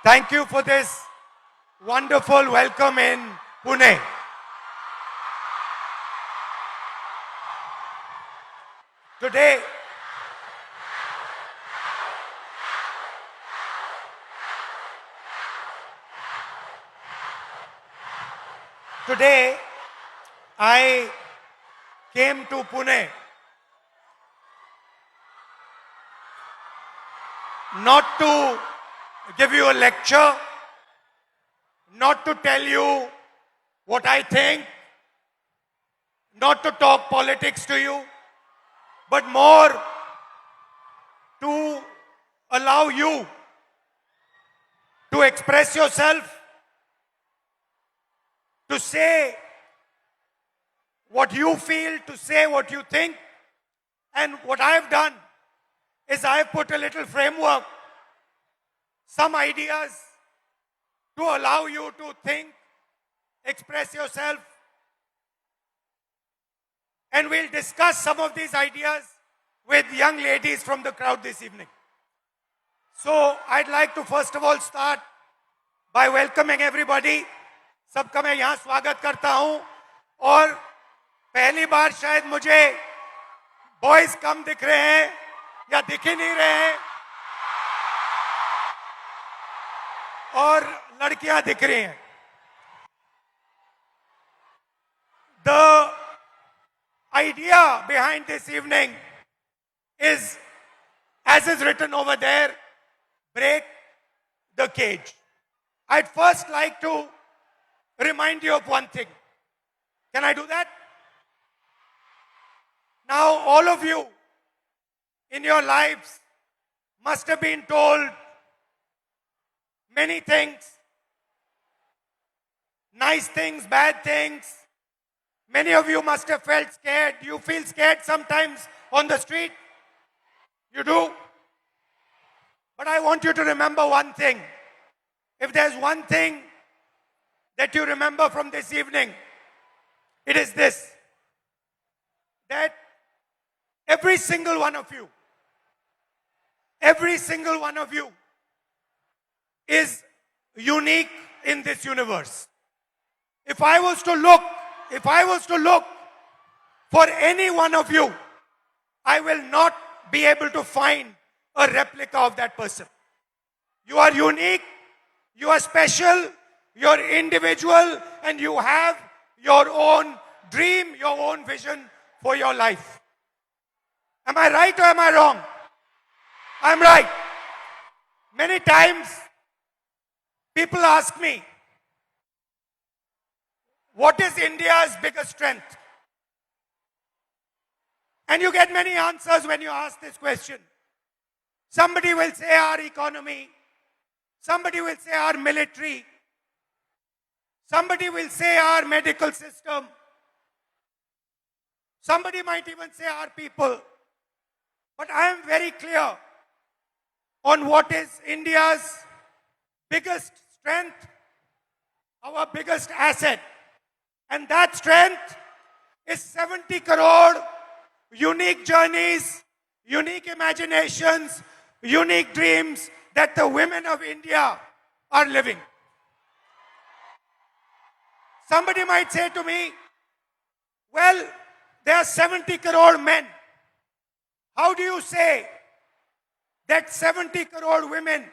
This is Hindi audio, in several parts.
Thank you for this wonderful welcome in Pune. Today, I came to Pune not to give you a lecture, not to tell you what I think, not to talk politics to you, but more to allow you to express yourself, to say what you feel, to say what you think. And what I have done is I have put a little framework, some ideas to allow you to think, express yourself. And we'll discuss some of these ideas with young ladies from the crowd this evening. So I'd like to first of all start by welcoming everybody. सबका मैं यहाँ स्वागत करता हूँ और पहली बार शायद मुझे बॉयज कम दिख रहे हैं या दिख ही नहीं रहे हैं और लड़कियां दिख रही हैं. The idea behind this evening is, as is written over there, break the cage. I'd first like to remind you of one thing. Can I do that? Now, all of you in your lives must have been told many things, nice things, bad things. Many of you must have felt scared. You feel scared sometimes on the street? You do? But I want you to remember one thing. If there's one thing that you remember from this evening, it is this: that every single one of you is unique in this universe. If I was to look for any one of you, I will not be able to find a replica of that person. You are unique, you are special, you are individual, and you have your own dream, your own vision for your life. Am I right or am I wrong? I'm right. Many times people ask me, what is India's biggest strength? And you get many answers when you ask this question. Somebody will say our economy. Somebody will say our military. Somebody will say our medical system. Somebody might even say our people. But I am very clear on what is India's biggest strength, our biggest asset. And that strength is 70 crore unique journeys, unique imaginations, unique dreams that the women of India are living. Somebody might say to me, well, there are 70 crore men. How do you say that 70 crore women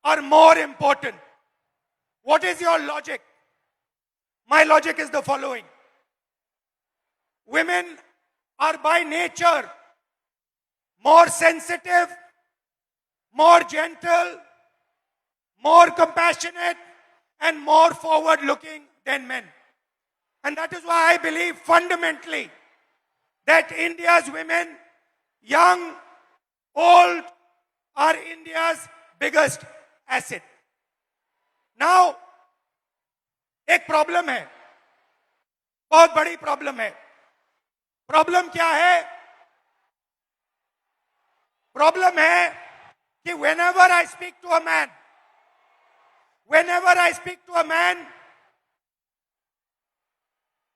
are more important? What is your logic? My logic is the following. Women are by nature more sensitive, more gentle, more compassionate, and more forward-looking than men. And that is why I believe fundamentally that India's women, young, old, are India's biggest asset. Now, एक प्रॉब्लम है, बहुत बड़ी प्रॉब्लम है. प्रॉब्लम क्या है? प्रॉब्लम है कि whenever I speak to a man,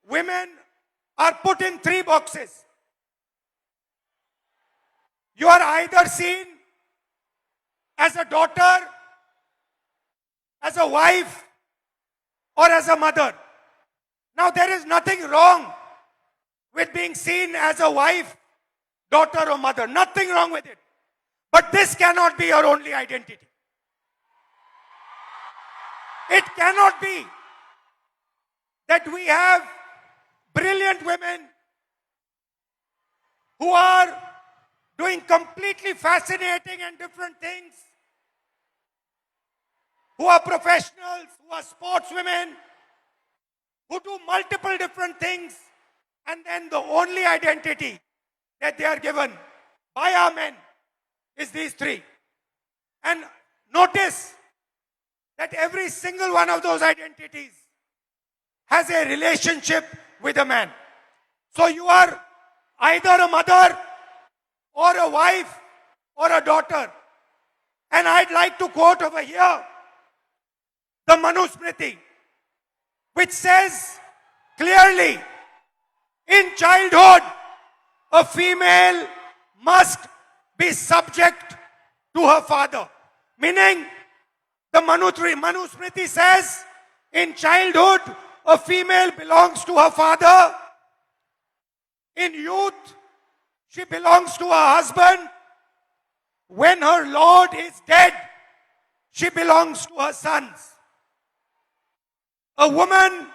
women are put in 3 boxes. You are either seen as a daughter as a wife or as a mother. Now, there is nothing wrong with being seen as a wife, daughter, or mother. Nothing wrong with it. But this cannot be your only identity. It cannot be that we have brilliant women who are doing completely fascinating and different things, who are professionals, who are sportswomen, who do multiple different things, and then the only identity that they are given by our men is these three. And notice that every single one of those identities has a relationship with a man. So you are either a mother or a wife or a daughter. And I'd like to quote over here the Manusmriti, which says clearly, in childhood, a female must be subject to her father. Meaning, the Manusmriti says, in childhood, a female belongs to her father. In youth, she belongs to her husband. When her lord is dead, she belongs to her sons. A woman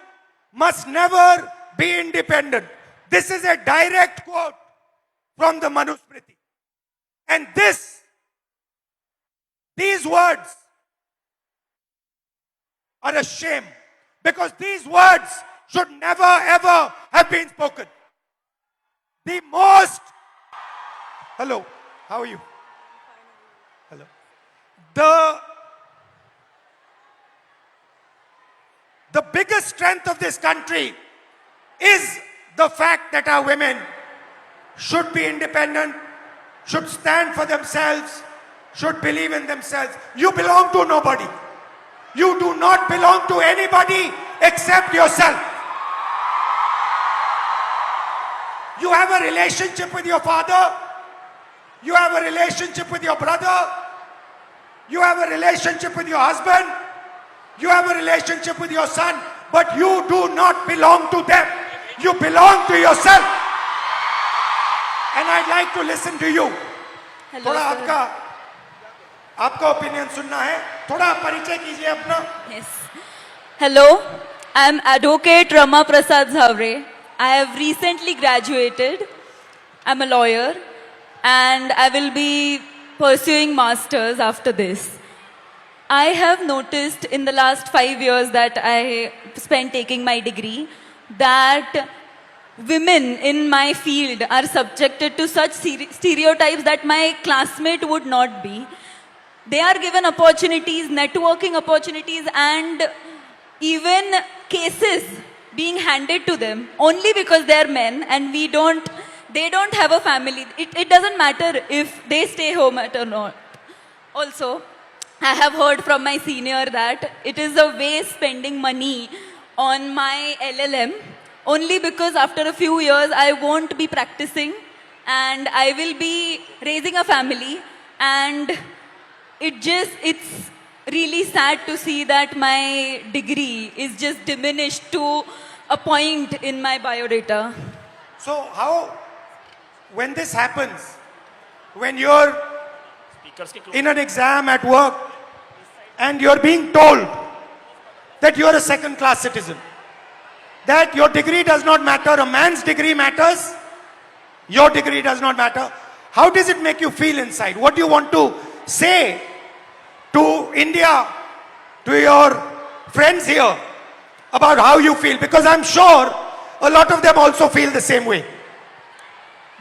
must never be independent. This is a direct quote from the Manusmriti. And these words are a shame, because these words should never ever have been spoken. The most... Hello, how are you? Hello. The biggest strength of this country is the fact that our women should be independent, should stand for themselves, should believe in themselves. You belong to nobody. You do not belong to anybody except yourself. You have a relationship with your father. You have a relationship with your brother. You have a relationship with your husband. You have a relationship with your son. But you do not belong to them. You belong to yourself. And I'd like to listen to you. Hello, थोड़ा आपका ओपिनियन सुनना है. थोड़ा परिचय कीजिए अपना. Yes. Hello, I am Advocate Rama Prasad Zavre. I have recently graduated. I am a lawyer and I will be pursuing masters after this. I have noticed in the last 5 years that I spent taking my degree that women in my field are subjected to such stereotypes that my classmate would not be. They are given opportunities, networking opportunities, and even cases being handed to them only because they are men and they don't have a family. It doesn't matter if they stay home or not. Also, I have heard from my senior that it is a waste spending money on my LLM only because after a few years I won't be practicing and I will be raising a family, and it's really sad to see that my degree is just diminished to a point in my biodata. So how, when this happens, when you're in an exam at work and you're being told that you're a second-class citizen, that your degree does not matter, a man's degree matters, your degree does not matter, how does it make you feel inside? What do you want to say to India, to your friends here, about how you feel? Because I'm sure a lot of them also feel the same way.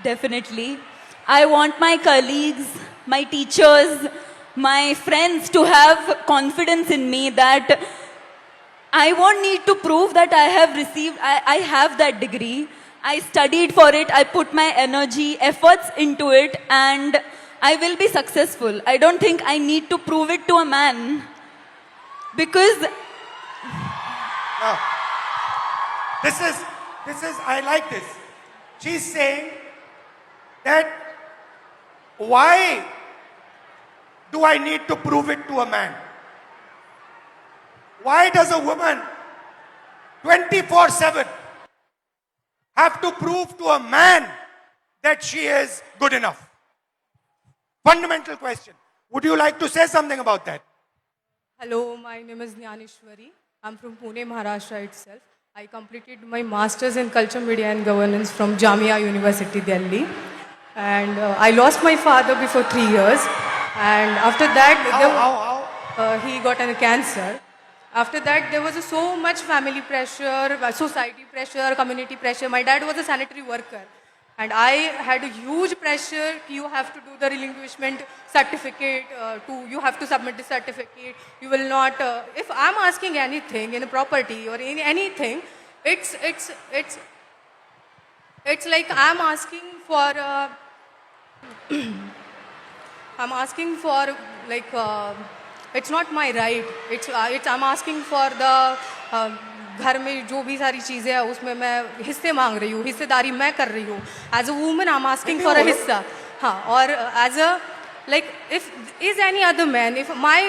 Definitely. I want my colleagues, my teachers, my friends to have confidence in me that I won't need to prove that I have that degree. I studied for it, I put my energy, efforts into it, and I will be successful. I don't think I need to prove it to a man. Because Now, this is, I like this. She's saying that why do I need to prove it to a man? Why does a woman 24/7 have to prove to a man that she is good enough? Fundamental question. Would you like to say something about that? Hello, my name is Jnaneshwari. I'm from Pune, Maharashtra itself. I completed my master's in culture, media and governance from Jamia University, Delhi. And I lost my father before 3 years. And after that, he got a cancer. After that, there was so much family pressure, society pressure, community pressure. My dad was a sanitary worker. And I had a huge pressure. You have to do the relinquishment certificate. You have to submit the certificate. You will not. If I'm asking anything in a property or in anything, it's like I'm asking for. I'm asking for like. It's not my right. I'm asking for the. घर में जो भी सारी चीज़ें हैं उसमें मैं हिस्से मांग रही हूँ, हिस्सेदारी मैं कर रही हूँ. As a woman I am asking for a हिस्सा. हाँ, और as a like if is any other man, if my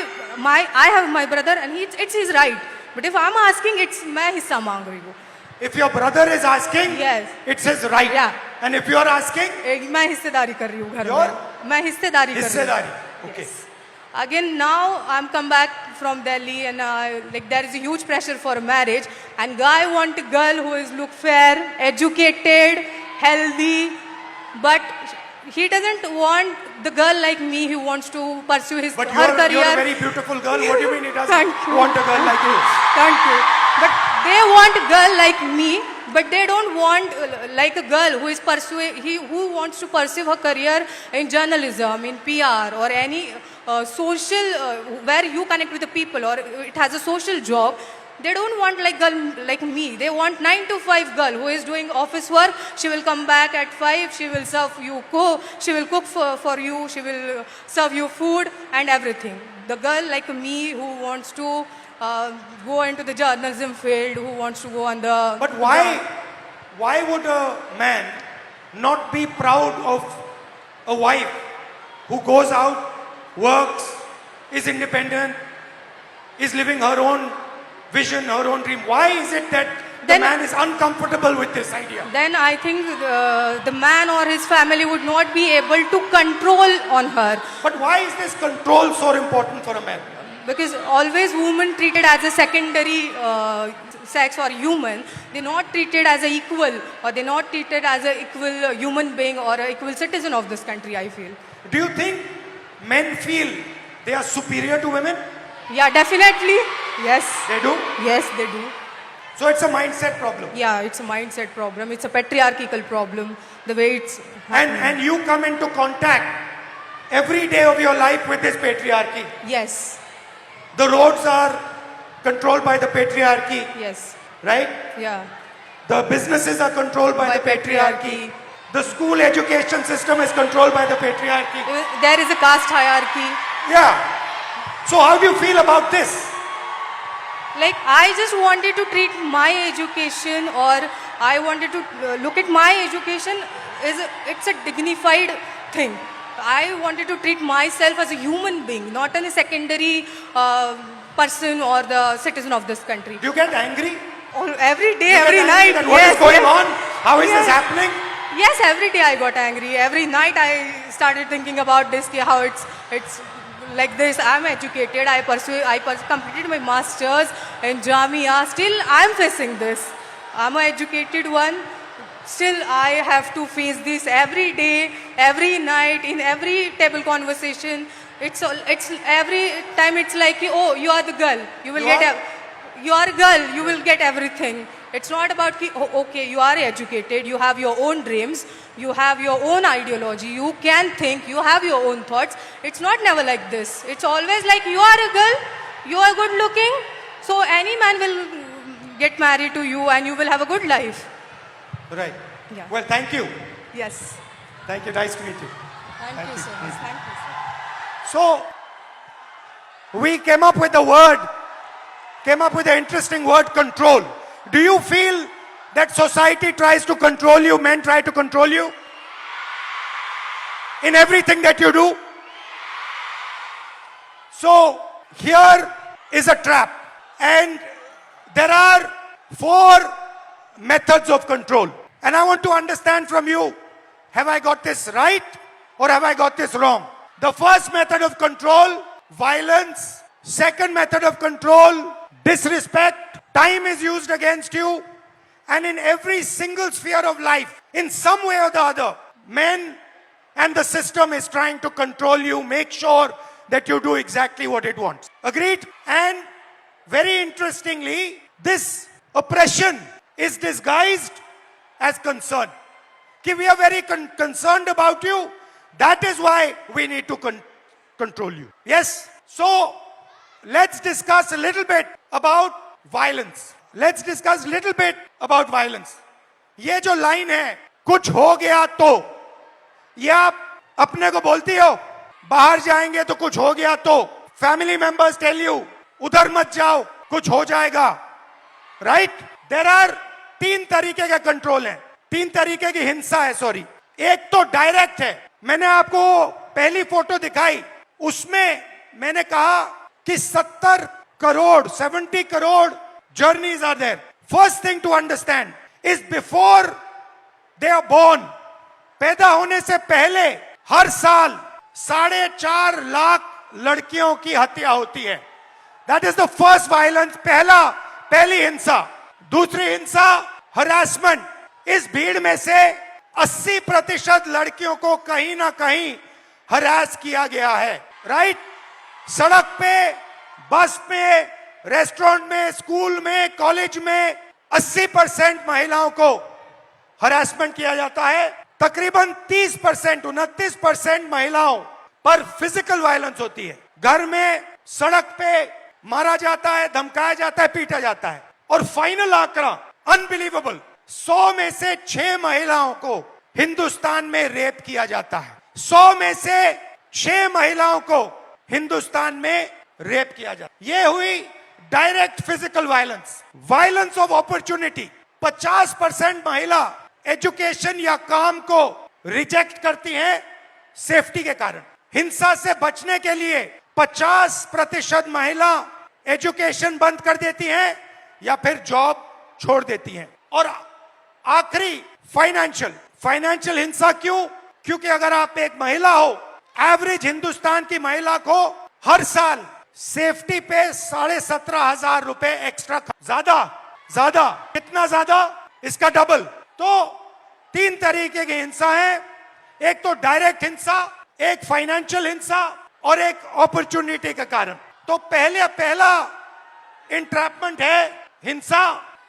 I have my brother and it's his right, but if I am asking it's मैं हिस्सा मांग रही हूँ. If your brother is asking, Yes. it's his right. Yeah. And if you are asking, मैं हिस्सेदारी कर रही हूँ घर Your- में. मैं हिस्सेदारी कर रही हूँ. हिस्सेदारी. Okay. Again, now I'm come back from Delhi and like there is a huge pressure for marriage, and guy want a girl who is look fair, educated, healthy, but he doesn't want the girl like me who wants to pursue his But her career. you're a very beautiful girl. What do you mean he doesn't Thank you. want a girl like you? Thank you. But they want a girl like me, but they don't want like a girl who is who wants to pursue her career in journalism, in PR, or any social where you connect with the people, or it has a social job. They don't want like girl like me. They want 9 to 5 girl who is doing office work. She will come back at 5. She will serve you She will cook for you. She will serve you food and everything. The girl like me who wants to go into the journalism field, who wants to go on the. But why would a man not be proud of a wife who goes out, works, is independent, is living her own vision, her own dream? Why is it that the Then- man is uncomfortable with this idea? Then I think the man or his family would not be able to control on her, But why is this control so important for a man? because always women treated as a secondary sex or human. They're not treated as an equal, or they're not treated as an equal human being or an equal citizen of this country, I feel. Do you think men feel they are superior to women? Yeah, definitely. Yes. They do. Yes, they do. So it's a mindset problem. Yeah, it's a mindset problem. It's a patriarchal problem. The way it's And you come into contact every day of your life with this patriarchy. yes, The roads are controlled by the patriarchy, yes, right? yeah. The businesses are controlled by By the patriarchy. The school education system is controlled by the patriarchy. There is a caste hierarchy. Yeah. So how do you feel about this? Like I just wanted to treat my education, or I wanted to look at my education it's a dignified thing. I wanted to treat myself as a human being, not as a secondary person or the citizen of this country. Do you get angry? Every day, You get every angry night. that what is going on? How is this Yes. happening? Yes, every day I got angry. Every night I started thinking about this, how it's like this. I'm educated. I completed my masters in Jamia. Still, I'm facing this. I'm an educated one. Still, I have to face this every day, every night, in every table conversation. It's every time. It's like, oh, you are the girl. You will you are a girl. You will get everything. It's not about, okay, you are educated, you have your own dreams, you have your own ideology, you can think, you have your own thoughts. It's not never like this. It's always like you are a girl, you are good looking, so any man will get married to you and you will have a good life. Right. Yeah. Well, thank you. Yes. Thank you. Nice to meet you. Thank you so much. Thank you, sir. So, we came up with the interesting word control. Do you feel that society tries to control you, men try to control you in everything that you do? So, here is a trap. And there are 4 methods of control. And I want to understand from you, have I got this right or have I got this wrong? The first method of control, violence. Second method of control, disrespect. Time is used against you. And in every single sphere of life, in some way or the other, men and the system is trying to control you, make sure that you do exactly what it wants. Agreed? And very interestingly, this oppression is disguised as concern. Ki we are very concerned about you. That is why we need to control you. Yes? So, let's discuss a little bit about violence. Let's discuss a little bit about violence. ये जो लाइन है, कुछ हो गया तो, ये आप अपने को बोलती हो, बाहर जाएंगे तो कुछ हो गया तो, फैमिली मेंबर्स टेल यू, उधर मत जाओ, कुछ हो जाएगा, राइट? देयर आर 3 तरीके के कंट्रोल हैं, 3 तरीके की हिंसा है, सॉरी. एक तो डायरेक्ट है. मैंने आपको पहली फोटो दिखाई, उसमें मैंने कहा कि 70 crore journeys are there. First thing to understand is before they are born, पैदा होने से पहले हर साल 4.5 लाख लड़कियों की हत्या होती है. That is the first violence, पहली हिंसा. दूसरी हिंसा, harassment. इस भीड़ में से 80% लड़कियों को कहीं ना कहीं हरास किया गया है, राइट? सड़क पे, बस में, रेस्टोरेंट में, स्कूल में, कॉलेज में 80% महिलाओं को हरासमेंट किया जाता है. तकरीबन 29% महिलाओं पर फिजिकल वायलेंस होती है. घर में, सड़क पे मारा जाता है, धमकाया जाता है, पीटा जाता है. और फाइनल आंकड़ा अनबिलीवेबल, 100 में से 6 महिलाओं को हिंदुस्तान में रेप किया जाता है. 100 में से 6 महिलाओं को हिंदुस्तान में रेप किया जाता है. ये हुई direct physical violence. Violence of opportunity, 50% महिला एजुकेशन या काम को रिजेक्ट करती हैं सेफ्टी के कारण. हिंसा से बचने के लिए 50% महिला एजुकेशन बंद कर देती हैं या फिर जॉब छोड़ देती हैं. और आखिरी फाइनेंशियल हिंसा. क्यों? क्योंकि अगर आप एक महिला हो, एवरेज हिंदुस्तान की महिला को हर साल सेफ्टी पे 17,500 रुपए एक्स्ट्रा. ज्यादा कितना ज्यादा? इसका डबल. तो 3 तरीके की हिंसा है. एक तो डायरेक्ट हिंसा, एक फाइनेंशियल हिंसा और एक अपॉर्चुनिटी के कारण. तो पहला इंट्रैपमेंट है हिंसा.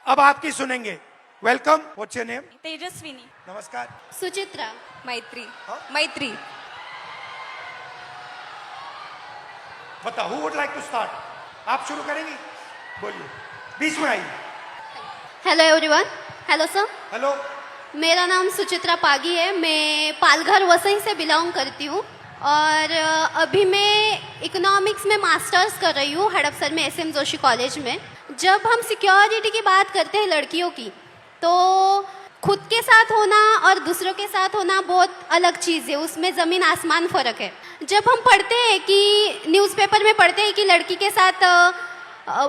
अब आपकी सुनेंगे. Welcome. What's your name? Tejaswini. नमस्कार. सुचित्रा. मैत्री. बताओ, who would like to start? आप शुरू करेंगी? बोलिए, बीच में आइए. Hello everyone. Hello sir. Hello. मेरा नाम सुचित्रा पागी है. मैं पालघर वसई से बिलोंग करती हूँ और अभी मैं इकोनॉमिक्स में मास्टर्स कर रही हूँ हड़पसर में SM जोशी कॉलेज में. जब हम सिक्योरिटी की बात करते हैं लड़कियों की, तो खुद के साथ होना और दूसरों के साथ होना बहुत अलग चीज़ है. उसमें ज़मीन आसमान फ़र्क है. जब हम पढ़ते हैं कि न्यूज़पेपर में पढ़ते हैं कि लड़की के साथ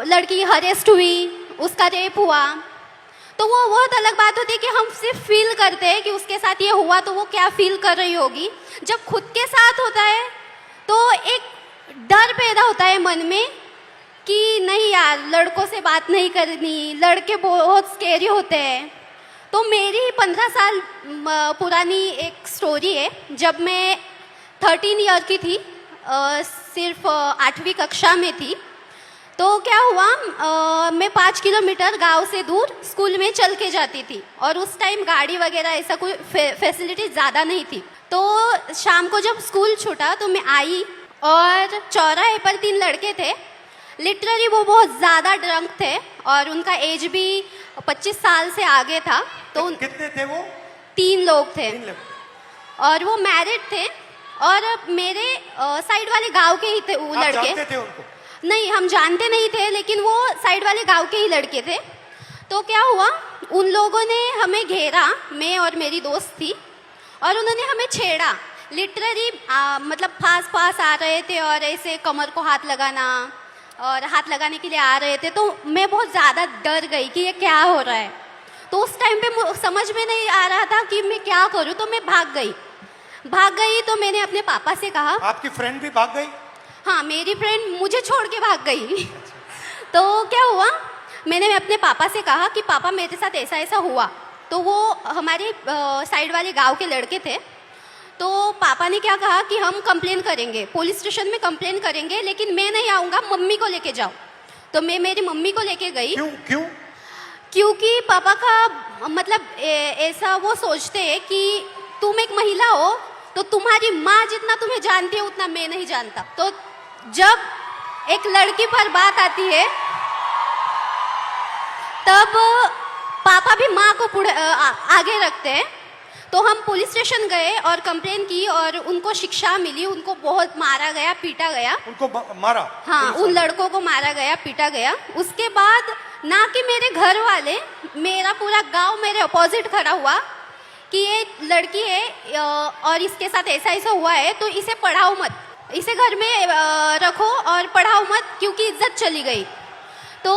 लड़की हरेस्ट हुई, उसका रेप हुआ, तो वो बहुत अलग बात होती है कि हम सिर्फ फील करते हैं कि उसके साथ ये हुआ तो वो क्या फील कर रही होगी. जब खुद के साथ होता है तो एक डर पैदा होता है मन में कि नहीं यार, लड़कों से बात नहीं करनी, लड़के बहुत स्केरी होते हैं. तो मेरी ही 15 साल पुरानी एक स्टोरी है. जब मैं 13 ईयर की थी, सिर्फ 8वीं कक्षा में थी, तो क्या हुआ, मैं 5 किलोमीटर गांव से दूर स्कूल में चल के जाती थी और उस टाइम गाड़ी वगैरह ऐसा कोई फैसिलिटी ज़्यादा नहीं थी. तो शाम को जब स्कूल छूटा तो मैं आई और चौराहे पर 3 लड़के थे. लिटरली वो बहुत ज़्यादा ड्रंक थे और उनका एज भी 25 साल से आगे था. तो कितने थे वो? 3 लोग थे. 3 लोग. और वो मैरिड थे और मेरे साइड वाले गांव के ही थे वो आप लड़के. जानते थे उनको? नहीं, हम जानते नहीं थे, लेकिन वो साइड वाले गांव के ही लड़के थे. तो क्या हुआ, उन लोगों ने हमें घेरा, मैं और मेरी दोस्त थी, और उन्होंने हमें छेड़ा. लिटरली मतलब पास आ रहे थे और ऐसे कमर को हाथ लगाना, और हाथ लगाने के लिए आ रहे थे, तो मैं बहुत ज़्यादा डर गई कि ये क्या हो रहा है। तो उस टाइम पे समझ में नहीं आ रहा था कि मैं क्या करूं, तो मैं भाग गई। तो मैंने अपने पापा से कहा। आपकी फ्रेंड भी भाग गई? हाँ, मेरी फ्रेंड मुझे छोड़ के भाग गई। तो क्या हुआ, मैंने अपने पापा से कहा कि पापा मेरे साथ ऐसा ऐसा हुआ। तो वो हमारे साइड वाले गांव के लड़के थे। तो पापा ने क्या कहा कि हम कंप्लेन करेंगे, पुलिस स्टेशन में कंप्लेन करेंगे, लेकिन मैं नहीं आऊँगा, मम्मी को लेके जाओ। तो मैं मेरी मम्मी को लेके गई। क्यों? क्योंकि पापा का मतलब ऐसा वो सोचते हैं कि तुम एक महिला हो, तो तुम्हारी माँ जितना तुम्हें जानती है उतना मैं नहीं जानता। तो जब एक लड़की पर बात आती है तब पापा भी माँ को आगे रखते हैं। तो हम पुलिस स्टेशन गए और कंप्लेन की और उनको शिक्षा मिली। उनको बहुत मारा गया, पीटा गया। उनको मारा? हाँ, उन लड़कों को मारा गया, पीटा गया। उसके बाद ना कि मेरे घर वाले, मेरा पूरा गांव मेरे अपोजिट खड़ा हुआ कि ये लड़की है और इसके साथ ऐसा ऐसा हुआ है, तो इसे पढ़ाओ मत, इसे घर में रखो और पढ़ाओ मत, क्योंकि इज्जत चली गई। तो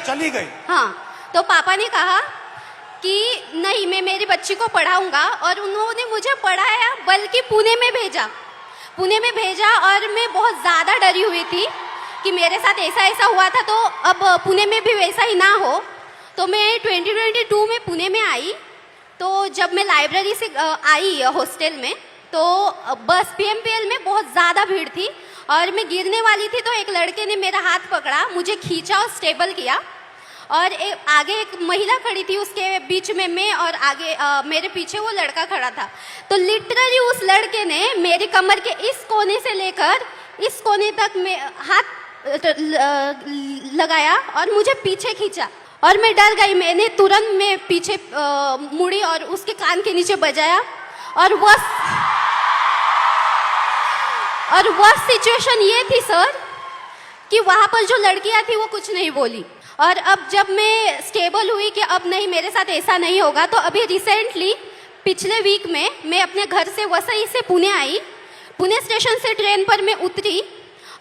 चली गई? हाँ। तो पापा ने कहा कि नहीं, मैं मेरी बच्ची को पढ़ाऊंगा, और उन्होंने मुझे पढ़ाया, बल्कि पुणे में भेजा। और मैं बहुत ज़्यादा डरी हुई थी कि मेरे साथ ऐसा ऐसा हुआ था, तो अब पुणे में भी वैसा ही ना हो। तो मैं 2022 में पुणे में आई। तो जब मैं लाइब्रेरी से आई हॉस्टल में, तो बस PMPL में बहुत ज़्यादा भीड़ थी और मैं गिरने वाली थी। तो एक लड़के ने मेरा हाथ पकड़ा, मुझे खींचा और स्टेबल किया। और आगे एक महिला खड़ी थी, उसके बीच में मैं, और आगे मेरे पीछे वो लड़का खड़ा था। तो लिटरली उस लड़के ने मेरी कमर के इस कोने से लेकर इस कोने तक में हाथ लगाया और मुझे पीछे खींचा, और मैं डर गई। मैंने तुरंत में पीछे मुड़ी और उसके कान के नीचे बजाया। और वह सिचुएशन ये थी सर कि वहाँ पर जो लड़कियाँ थी वो कुछ नहीं बोली। और अब जब मैं स्टेबल हुई कि अब नहीं, मेरे साथ ऐसा नहीं होगा, तो अभी रिसेंटली पिछले वीक में मैं अपने घर से वसई से पुणे आई। पुणे स्टेशन से ट्रेन पर मैं उतरी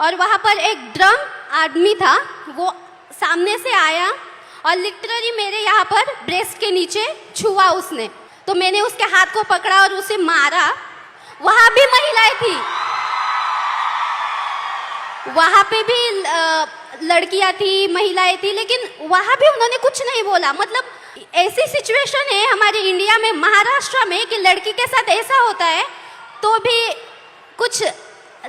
और वहाँ पर एक ड्रंक आदमी था, वो सामने से आया और लिटरली मेरे यहाँ पर ब्रेस्ट के नीचे छुआ उसने। तो मैंने उसके हाथ को पकड़ा और उसे मारा। वहाँ भी महिलाएं थी, वहाँ पे भी लड़कियाँ थी, महिलाएं थी, लेकिन वहाँ भी उन्होंने कुछ नहीं बोला। मतलब ऐसी सिचुएशन है हमारे इंडिया में, महाराष्ट्र में, कि लड़की के साथ ऐसा होता है तो भी कुछ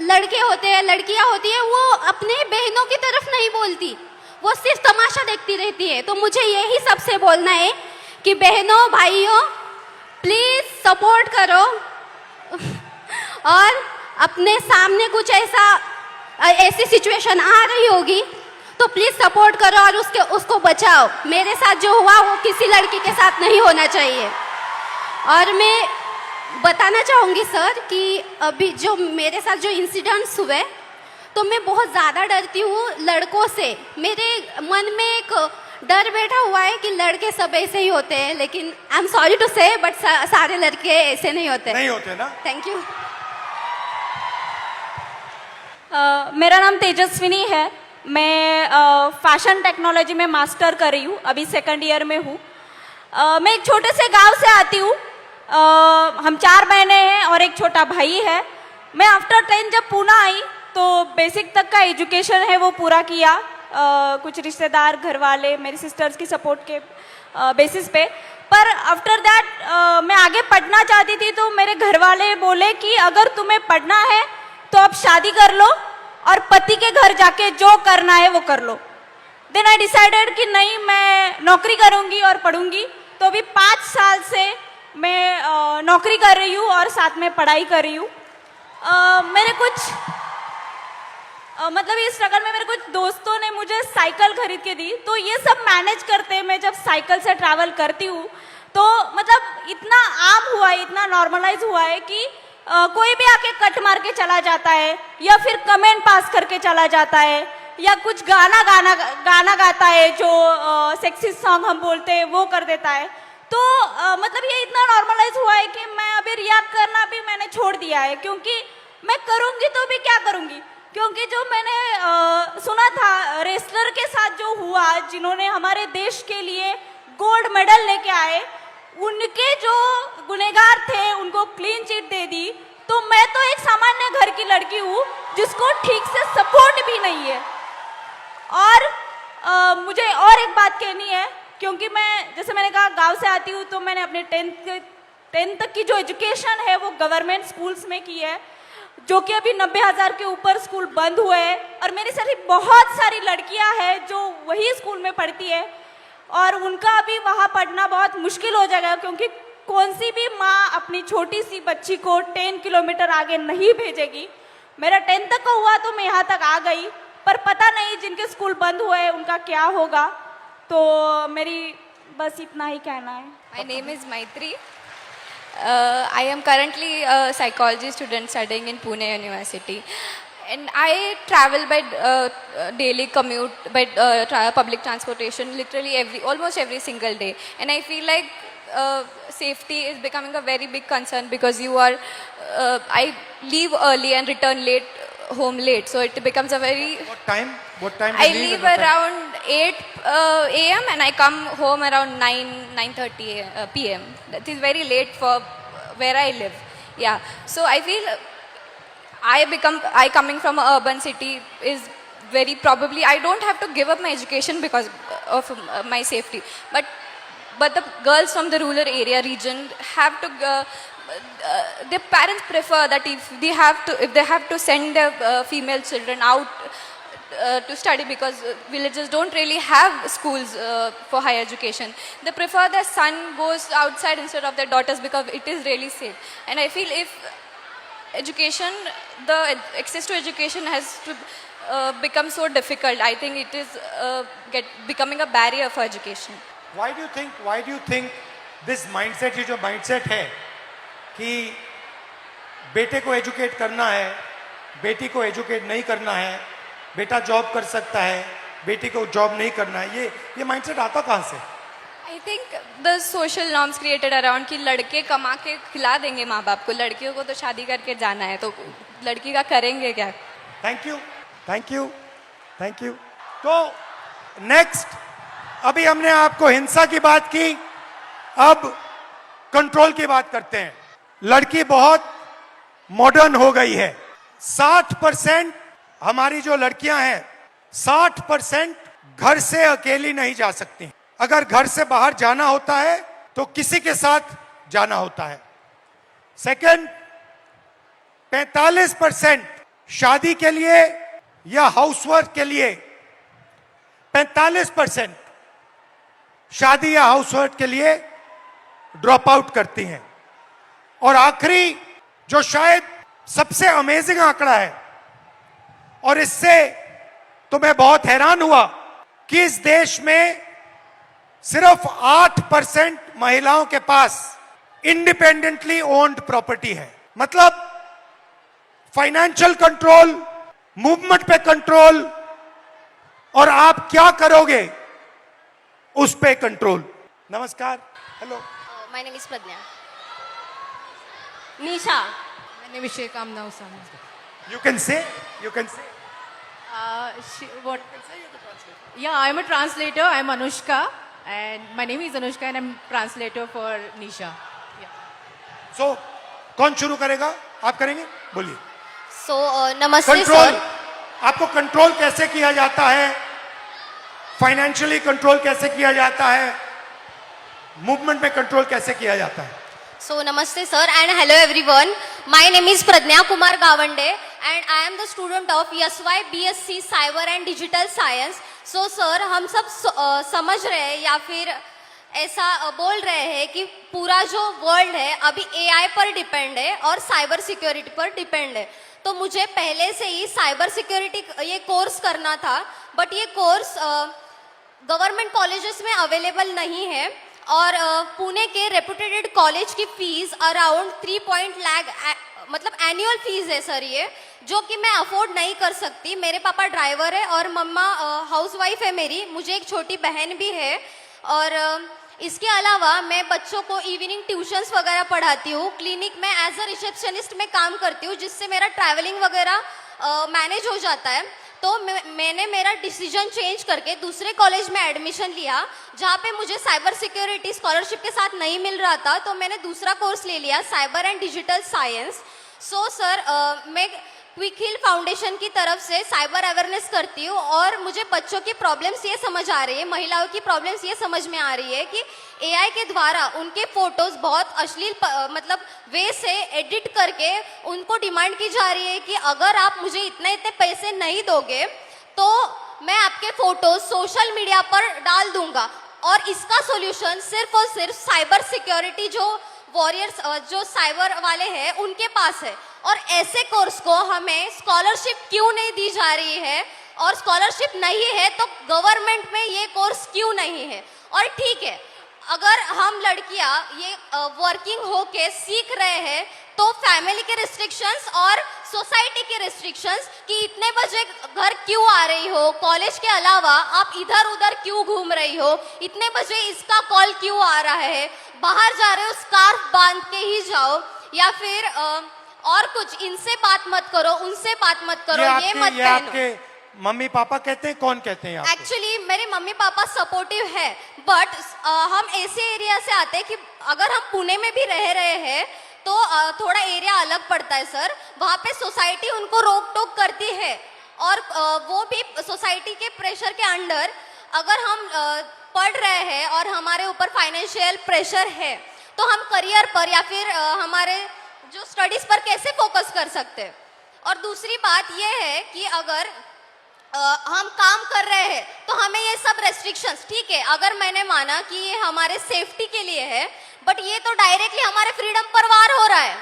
लड़के होते हैं, लड़कियाँ होती है, वो अपने बहनों की तरफ नहीं बोलती, वो सिर्फ तमाशा देखती रहती है। तो मुझे यही सबसे बोलना है कि बहनों, भाइयों, प्लीज सपोर्ट करो और अपने सामने कुछ ऐसी सिचुएशन आ रही होगी तो प्लीज सपोर्ट करो और उसको बचाओ। मेरे साथ जो हुआ वो किसी लड़की के साथ नहीं होना चाहिए। और मैं बताना चाहूँगी सर कि अभी जो मेरे साथ जो इंसिडेंट्स हुए, तो मैं बहुत ज़्यादा डरती हूँ लड़कों से। मेरे मन में एक डर बैठा हुआ है कि लड़के सब ऐसे ही होते हैं, लेकिन आई एम सॉरी टू से, बट सारे लड़के ऐसे नहीं होते ना। Thank you. मेरा नाम तेजस्विनी है। मैं फैशन टेक्नोलॉजी में मास्टर कर रही हूँ, अभी 2nd ईयर में हूँ। मैं एक छोटे से गांव से आती हूँ। हम 4 बहनें हैं और एक छोटा भाई है। मैं आफ्टर 10 जब पुणे आई तो बेसिक तक का एजुकेशन है वो पूरा किया। कुछ रिश्तेदार, घर वाले, मेरी सिस्टर्स की सपोर्ट के बेसिस पे। पर आफ्टर दैट मैं आगे पढ़ना चाहती थी, तो मेरे घर वाले बोले कि अगर तुम्हें पढ़ना है तो अब शादी कर लो और पति के घर जाके जो करना है वो कर लो। देन आई डिसाइडेड कि नहीं, मैं नौकरी करूँगी और पढ़ूंगी। तो अभी 5 साल से मैं नौकरी कर रही हूँ और साथ में पढ़ाई कर रही हूँ। मेरे कुछ मतलब इस स्ट्रगल में मेरे कुछ दोस्तों ने मुझे साइकिल खरीद के दी, तो ये सब मैनेज करते मैं जब साइकिल से ट्रैवल करती हूँ तो मतलब इतना आम हुआ है, इतना नॉर्मलाइज हुआ है कि कोई भी आके कट मार के चला जाता है या फिर कमेंट पास करके चला जाता है या कुछ गाना गाता है जो सेक्सी सॉन्ग हम बोलते हैं वो कर देता है। तो मतलब ये इतना नॉर्मलाइज हुआ है कि मैं अभी रिएक्ट करना भी मैंने छोड़ दिया है, क्योंकि मैं करूँगी तो भी क्या करूँगी, क्योंकि जो मैंने सुना था रेसलर के साथ जो हुआ, जिन्होंने हमारे देश के लिए गोल्ड मेडल लेके आए, उनके जो गुनहगार थे उनको क्लीन चिट दे दी। तो मैं तो एक सामान्य घर की लड़की हूँ जिसको ठीक से सपोर्ट भी नहीं है। और मुझे और एक बात कहनी है, क्योंकि मैं जैसे मैंने कहा गांव से आती हूँ, तो मैंने अपने 10th तक की जो एजुकेशन है वो गवर्नमेंट स्कूल्स में की है, जो कि अभी 90,000 के ऊपर स्कूल बंद हुए हैं। और मेरी सारी बहुत सारी लड़कियां हैं जो वही स्कूल में पढ़ती है, और उनका अभी वहाँ पढ़ना बहुत मुश्किल हो जाएगा, क्योंकि कौन सी भी माँ अपनी छोटी सी बच्ची को 10 किलोमीटर आगे नहीं भेजेगी। मेरा 10th तक का हुआ तो मैं यहाँ तक आ गई, पर पता नहीं जिनके स्कूल बंद हुए हैं उनका क्या होगा। तो मेरी बस इतना ही कहना है। My name is Maitri. I am currently a psychology student studying in Pune University. And I travel by daily commute by public transportation literally almost every single day. And I feel like safety is becoming a very big concern because I leave early and return home late. So it becomes a very... What time? What time? I leave around 8 a.m. and I come home around 9:30 p.m. That is very late for where I live. Yeah. So I feel I coming from an urban city is very probably I don't have to give up my education because of my safety. But the girls from the rural area region have to. Their parents prefer that if they have to send their female children out to study because villages don't really have schools for higher education. They prefer their son goes outside instead of their daughters because it is really safe. And I feel if education, the access to education has to become so difficult, I think it is becoming a barrier for education. Why do you think this mindset, ये जो mindset है कि बेटे को एजुकेट करना है, बेटी को एजुकेट नहीं करना है, बेटा जॉब कर सकता है, बेटी को जॉब नहीं करना है, ये माइंडसेट आता कहाँ से? I think the social norms created around कि लड़के कमा के खिला देंगे माँ बाप को, लड़कियों को तो शादी करके जाना है, तो लड़की का करेंगे क्या? Thank you. तो नेक्स्ट, अभी हमने आपको हिंसा की बात की, अब कंट्रोल की बात करते हैं। लड़की बहुत मॉडर्न हो गई है। 60% हमारी जो लड़कियां हैं, 60% घर से अकेली नहीं जा सकती। अगर घर से बाहर जाना होता है तो किसी के साथ जाना होता है। सेकंड, 45% शादी के लिए या हाउसवर्क के लिए 45% शादी या हाउसवर्क के लिए ड्रॉप आउट करती हैं। और आखिरी जो शायद सबसे अमेजिंग आंकड़ा है, और इससे तो मैं बहुत हैरान हुआ कि इस देश में सिर्फ 8% महिलाओं के पास इंडिपेंडेंटली ओन्ड प्रॉपर्टी है। मतलब फाइनेंशियल कंट्रोल, मूवमेंट पे कंट्रोल, और आप क्या करोगे उस पे कंट्रोल। नमस्कार, hello, my name is Pragya. Nisha. My name is Sheikh Amna Usama. you can say What? Yeah, I'm a translator. I'm Anushka, and my name is Anushka, and I'm translator for Nisha. Yeah. so कौन शुरू करेगा? आप करेंगे? बोलिए। सो नमस्ते कंट्रोल, सर। आपको कंट्रोल कैसे किया जाता है, फाइनेंशियली कंट्रोल कैसे किया जाता है, मूवमेंट में कंट्रोल कैसे किया जाता है? So namaste sir and hello everyone. My name is Pradnya Kumar Gawande and I am the student of YSY BSc Cyber and Digital Science. So sir, हम सब समझ रहे हैं या फिर ऐसा बोल रहे हैं कि पूरा जो वर्ल्ड है अभी AI पर डिपेंड है और साइबर सिक्योरिटी पर डिपेंड है। तो मुझे पहले से ही साइबर सिक्योरिटी ये कोर्स करना था, बट ये कोर्स गवर्नमेंट कॉलेजेस में अवेलेबल नहीं है और पुणे के रेपुटेटेड कॉलेज की फीस अराउंड 3 लाख मतलब एनुअल फीस है सर ये, जो कि मैं अफोर्ड नहीं कर सकती। मेरे पापा ड्राइवर है और मम्मा हाउसवाइफ है मेरी, मुझे एक छोटी बहन भी है। और इसके अलावा मैं बच्चों को इवनिंग ट्यूशन्स वगैरह पढ़ाती हूँ। क्लिनिक में एज अ रिसेप्शनिस्ट में काम करती हूँ, जिससे मेरा ट्रैवलिंग वगैरह मैनेज हो जाता है। तो मैंने मेरा डिसीजन चेंज करके दूसरे कॉलेज में एडमिशन लिया, जहाँ पे मुझे साइबर सिक्योरिटी स्कॉलरशिप के साथ नहीं मिल रहा था, तो मैंने दूसरा कोर्स ले लिया, cyber and digital science. So sir, मैं क्विक हिल फाउंडेशन की तरफ से साइबर अवेयरनेस करती हूँ, और मुझे बच्चों की प्रॉब्लम्स ये समझ आ रही है, महिलाओं की प्रॉब्लम्स ये समझ में आ रही है कि एआई के द्वारा उनके फोटोज बहुत अश्लील मतलब वे से एडिट करके उनको डिमांड की जा रही है कि अगर आप मुझे इतने इतने पैसे नहीं दोगे तो मैं आपके फोटोज सोशल मीडिया पर डाल दूंगा। और इसका सॉल्यूशन सिर्फ और सिर्फ साइबर सिक्योरिटी जो वॉरियर्स जो साइबर वाले हैं उनके पास है। और ऐसे कोर्स को हमें स्कॉलरशिप क्यों नहीं दी जा रही है, और स्कॉलरशिप नहीं है तो गवर्नमेंट में ये कोर्स क्यों नहीं है। और ठीक है, अगर हम लड़कियां ये वर्किंग होके सीख रहे हैं तो फैमिली के रिस्ट्रिक्शंस और सोसाइटी के रिस्ट्रिक्शंस कि इतने बजे घर क्यों आ रही हो, कॉलेज के अलावा आप इधर उधर क्यों घूम रही हो, इतने बजे इसका कॉल क्यों आ रहा है, बाहर जा रहे हो स्कार्फ बांध के ही जाओ, या फिर और कुछ, इनसे बात मत करो, उनसे बात मत करो, ये मत ये पहनो। आपके मम्मी पापा कहते हैं, कौन कहते हैं आपको? एक्चुअली मेरे मम्मी पापा सपोर्टिव है, बट हम ऐसे एरिया से आते हैं कि अगर हम पुणे में भी रह रहे हैं तो थोड़ा एरिया अलग पड़ता है सर। वहाँ पे सोसाइटी उनको रोक टोक करती है, और वो भी सोसाइटी के प्रेशर के अंडर, अगर हम पढ़ रहे हैं और हमारे ऊपर फाइनेंशियल प्रेशर है तो हम करियर पर या फिर हमारे जो स्टडीज पर कैसे फोकस कर सकते हैं। और दूसरी बात यह है कि अगर हम काम कर रहे हैं तो हमें ये सब रेस्ट्रिक्शंस, ठीक है, अगर मैंने माना कि ये हमारे सेफ्टी के लिए है, बट ये तो डायरेक्टली हमारे फ्रीडम पर वार हो रहा है।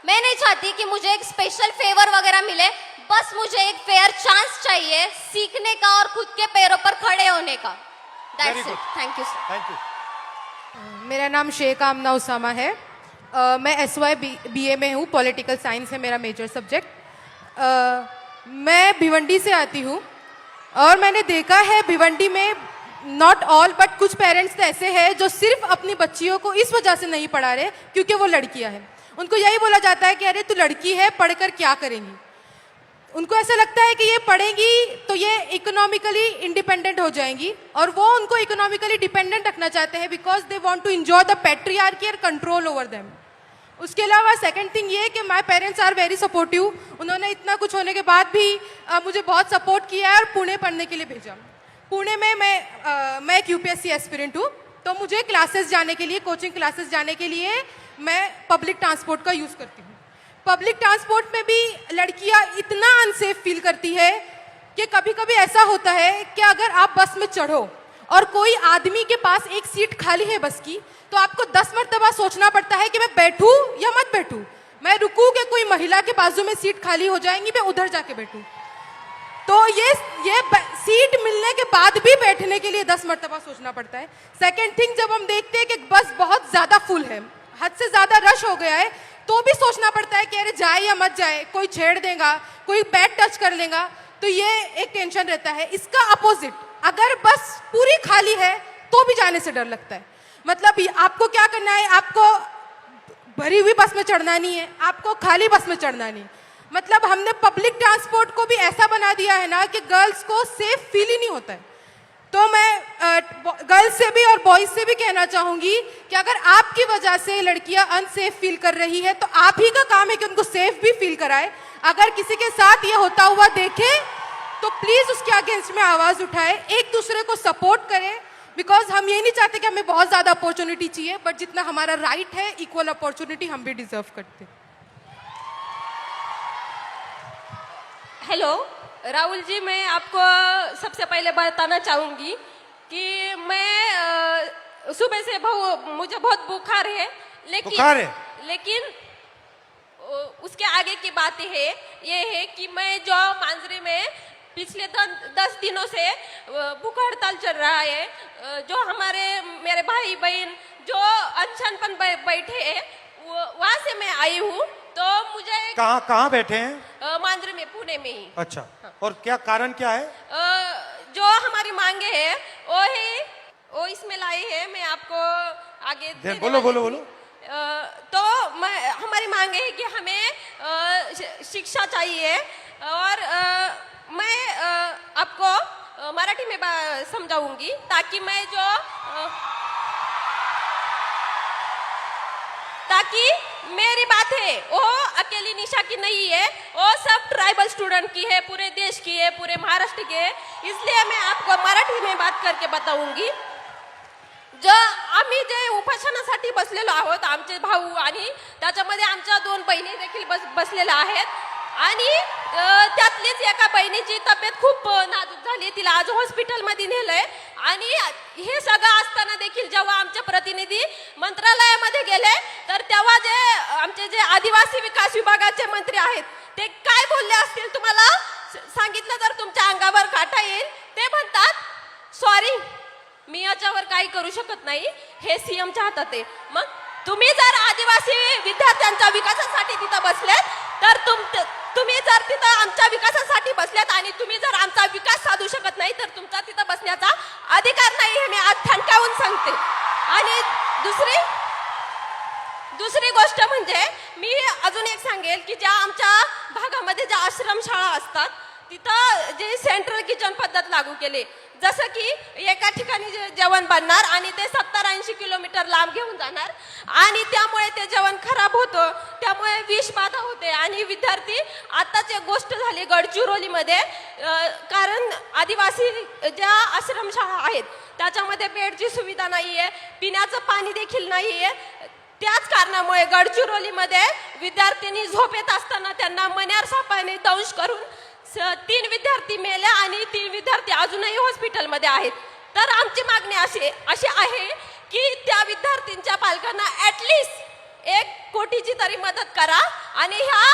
मैं नहीं चाहती कि मुझे एक स्पेशल फेवर वगैरह मिले, बस मुझे एक फेयर चांस चाहिए सीखने का और खुद के पैरों पर खड़े होने का। Very that's it, good. Thank you sir. Thank you. मेरा नाम शेख आमना उसामा है। मैं SY BA में हूँ, पॉलिटिकल साइंस है मेरा मेजर सब्जेक्ट। मैं भिवंडी से आती हूँ, और मैंने देखा है भिवंडी में नॉट ऑल बट कुछ पेरेंट्स तो ऐसे हैं जो सिर्फ अपनी बच्चियों को इस वजह से नहीं पढ़ा रहे क्योंकि वो लड़कियां हैं। उनको यही बोला जाता है कि अरे तू लड़की है, पढ़कर क्या करेंगी। उनको ऐसा लगता है कि ये पढ़ेंगी तो ये इकोनॉमिकली इंडिपेंडेंट हो जाएंगी, और वो उनको इकोनॉमिकली डिपेंडेंट रखना चाहते हैं because they want to enjoy the patriarchy और कंट्रोल ओवर देम। उसके अलावा सेकंड थिंग ये कि my parents are very supportive. उन्होंने इतना कुछ होने के बाद भी मुझे बहुत सपोर्ट किया है और पुणे पढ़ने के लिए भेजा। पुणे में मैं एक UPSC एस्पिरेंट हूँ, तो मुझे क्लासेस जाने के लिए, कोचिंग क्लासेस जाने के लिए मैं पब्लिक ट्रांसपोर्ट का यूज़ करती हूँ। पब्लिक ट्रांसपोर्ट में भी लड़कियाँ इतना अनसेफ फील करती है कि कभी कभी ऐसा होता है कि अगर आप बस में चढ़ो और कोई आदमी के पास एक सीट खाली है बस की, तो आपको 10 मरतबा सोचना पड़ता है कि मैं बैठूं या मत बैठूं, मैं रुकूं कि कोई महिला के बाजू में सीट खाली हो जाएंगी, मैं उधर जाके बैठूं। तो ये सीट मिलने के बाद भी बैठने के लिए 10 मरतबा सोचना पड़ता है। सेकंड थिंग, जब हम देखते हैं कि बस बहुत ज़्यादा फुल है, हद से ज़्यादा रश हो गया है, तो भी सोचना पड़ता है कि अरे जाए या मत जाए, कोई छेड़ देगा, कोई बैग टच कर लेगा, तो ये एक टेंशन रहता है। इसका अपोजिट, अगर बस पूरी खाली है तो भी जाने से डर लगता है। मतलब आपको क्या करना है, आपको भरी हुई बस में चढ़ना नहीं है, आपको खाली बस में चढ़ना नहीं। मतलब हमने पब्लिक ट्रांसपोर्ट को भी ऐसा बना दिया है ना कि गर्ल्स को सेफ फील ही नहीं होता है। तो मैं गर्ल्स से भी और बॉयज से भी कहना चाहूँगी कि अगर आपकी वजह से लड़कियां अनसेफ फील कर रही है तो आप ही का काम है कि उनको सेफ भी फील कराए। अगर किसी के साथ ये होता हुआ देखे तो प्लीज़ उसके अगेंस्ट में आवाज़ उठाए, एक दूसरे को सपोर्ट करें, बिकॉज हम ये नहीं चाहते कि हमें बहुत ज़्यादा अपॉर्चुनिटी चाहिए, बट जितना हमारा राइट है इक्वल अपॉर्चुनिटी हम भी डिजर्व करते हैं। हेलो राहुल जी, मैं आपको सबसे पहले बताना चाहूँगी कि मैं सुबह से मुझे बहुत बुखार है, लेकिन उसके आगे की बात ये है कि मैं जो मांजरी में पिछले 10 दिनों से भूख हड़ताल चल रहा है, जो मेरे भाई बहन जो अनशन पर बैठे हैं वहाँ से मैं आई हूँ। तो मुझे कहाँ बैठे हैं? मांजरी में, पुणे में ही। अच्छा, और क्या कारण क्या है? जो हमारी मांगे है वो इसमें लाई है, मैं आपको आगे बोलो। तो हमारी मांग है कि हमें शिक्षा चाहिए, और मैं आपको मराठी में समझाऊंगी ताकि मैं जो ताकि मेरी बात है वो अकेली निशा की नहीं है, वो सब ट्राइबल स्टूडेंट की है, पूरे देश की है, पूरे महाराष्ट्र की है. इसलिए मैं आपको मराठी में बात करके बताऊंगी. जो आम्ही जे उपोषणासाठी बसलेलो आहोत, आमचे भाऊ आणि त्याच्यामध्ये आमच्या 2 बहिणी देखील बसलेल्या आहेत. आणि त्यातलीच एका बहिणीची तब्येत खूप नाजूक झाली, तिला आज हॉस्पिटलमध्ये नेलंय. आणि हे सगळं असताना देखील जेव्हा आमचे प्रतिनिधी मंत्रालयामध्ये गेले तर तेव्हा जे आमचे जे आदिवासी विकास विभागाचे मंत्री आहेत ते काय बोलले असतील तुम्हाला सांगितलं तर तुमच्या अंगावर काटा येईल. ते म्हणतात सॉरी, मी याच्यावर काही करू शकत नाही, हे सीएमच्या हातात आहे. मग तुम्ही जर आदिवासी विद्यार्थ्यांच्या विकासासाठी तिथं बसलेत तर तुम्ही जर तिथं आमच्या विकासासाठी बसल्यात आणि तुम्ही जर आमचा विकास साधू शकत नाही तर तुमचा तिथं बसण्याचा अधिकार नाही, हे मी आज ठणकावून सांगते. आणि दुसरी गोष्ट म्हणजे मी अजून एक सांगेल की ज्या आमच्या भागामध्ये ज्या आश्रमशाळा असतात तिथं जे सेंट्रल किचन पद्धत लागू केली, जसं की एका ठिकाणी जेवण बनणार आणि ते 70-80 किलोमीटर लांब घेऊन जाणार आणि त्यामुळे ते जेवण खराब होतं, त्यामुळे विषबाधा होते. आणि विद्यार्थी आताच एक गोष्ट झाली गडचिरोलीमध्ये, कारण आदिवासी ज्या आश्रमशाळा आहेत त्याच्यामध्ये बेडची सुविधा नाही आहे, पिण्याचं पाणी देखील नाही आहे. त्याच कारणामुळे गडचिरोलीमध्ये विद्यार्थ्यांनी झोपेत असताना त्यांना मण्यार सापाने दंश करून 3 विद्यार्थी मेले आणि 3 विद्यार्थी अजूनही हॉस्पिटलमध्ये आहेत. तर आमची मागणी अशी आहे की त्या विद्यार्थ्यांच्या पालकांना ॲटलिस्ट 1 कोटीची तरी मदत करा. आणि ह्या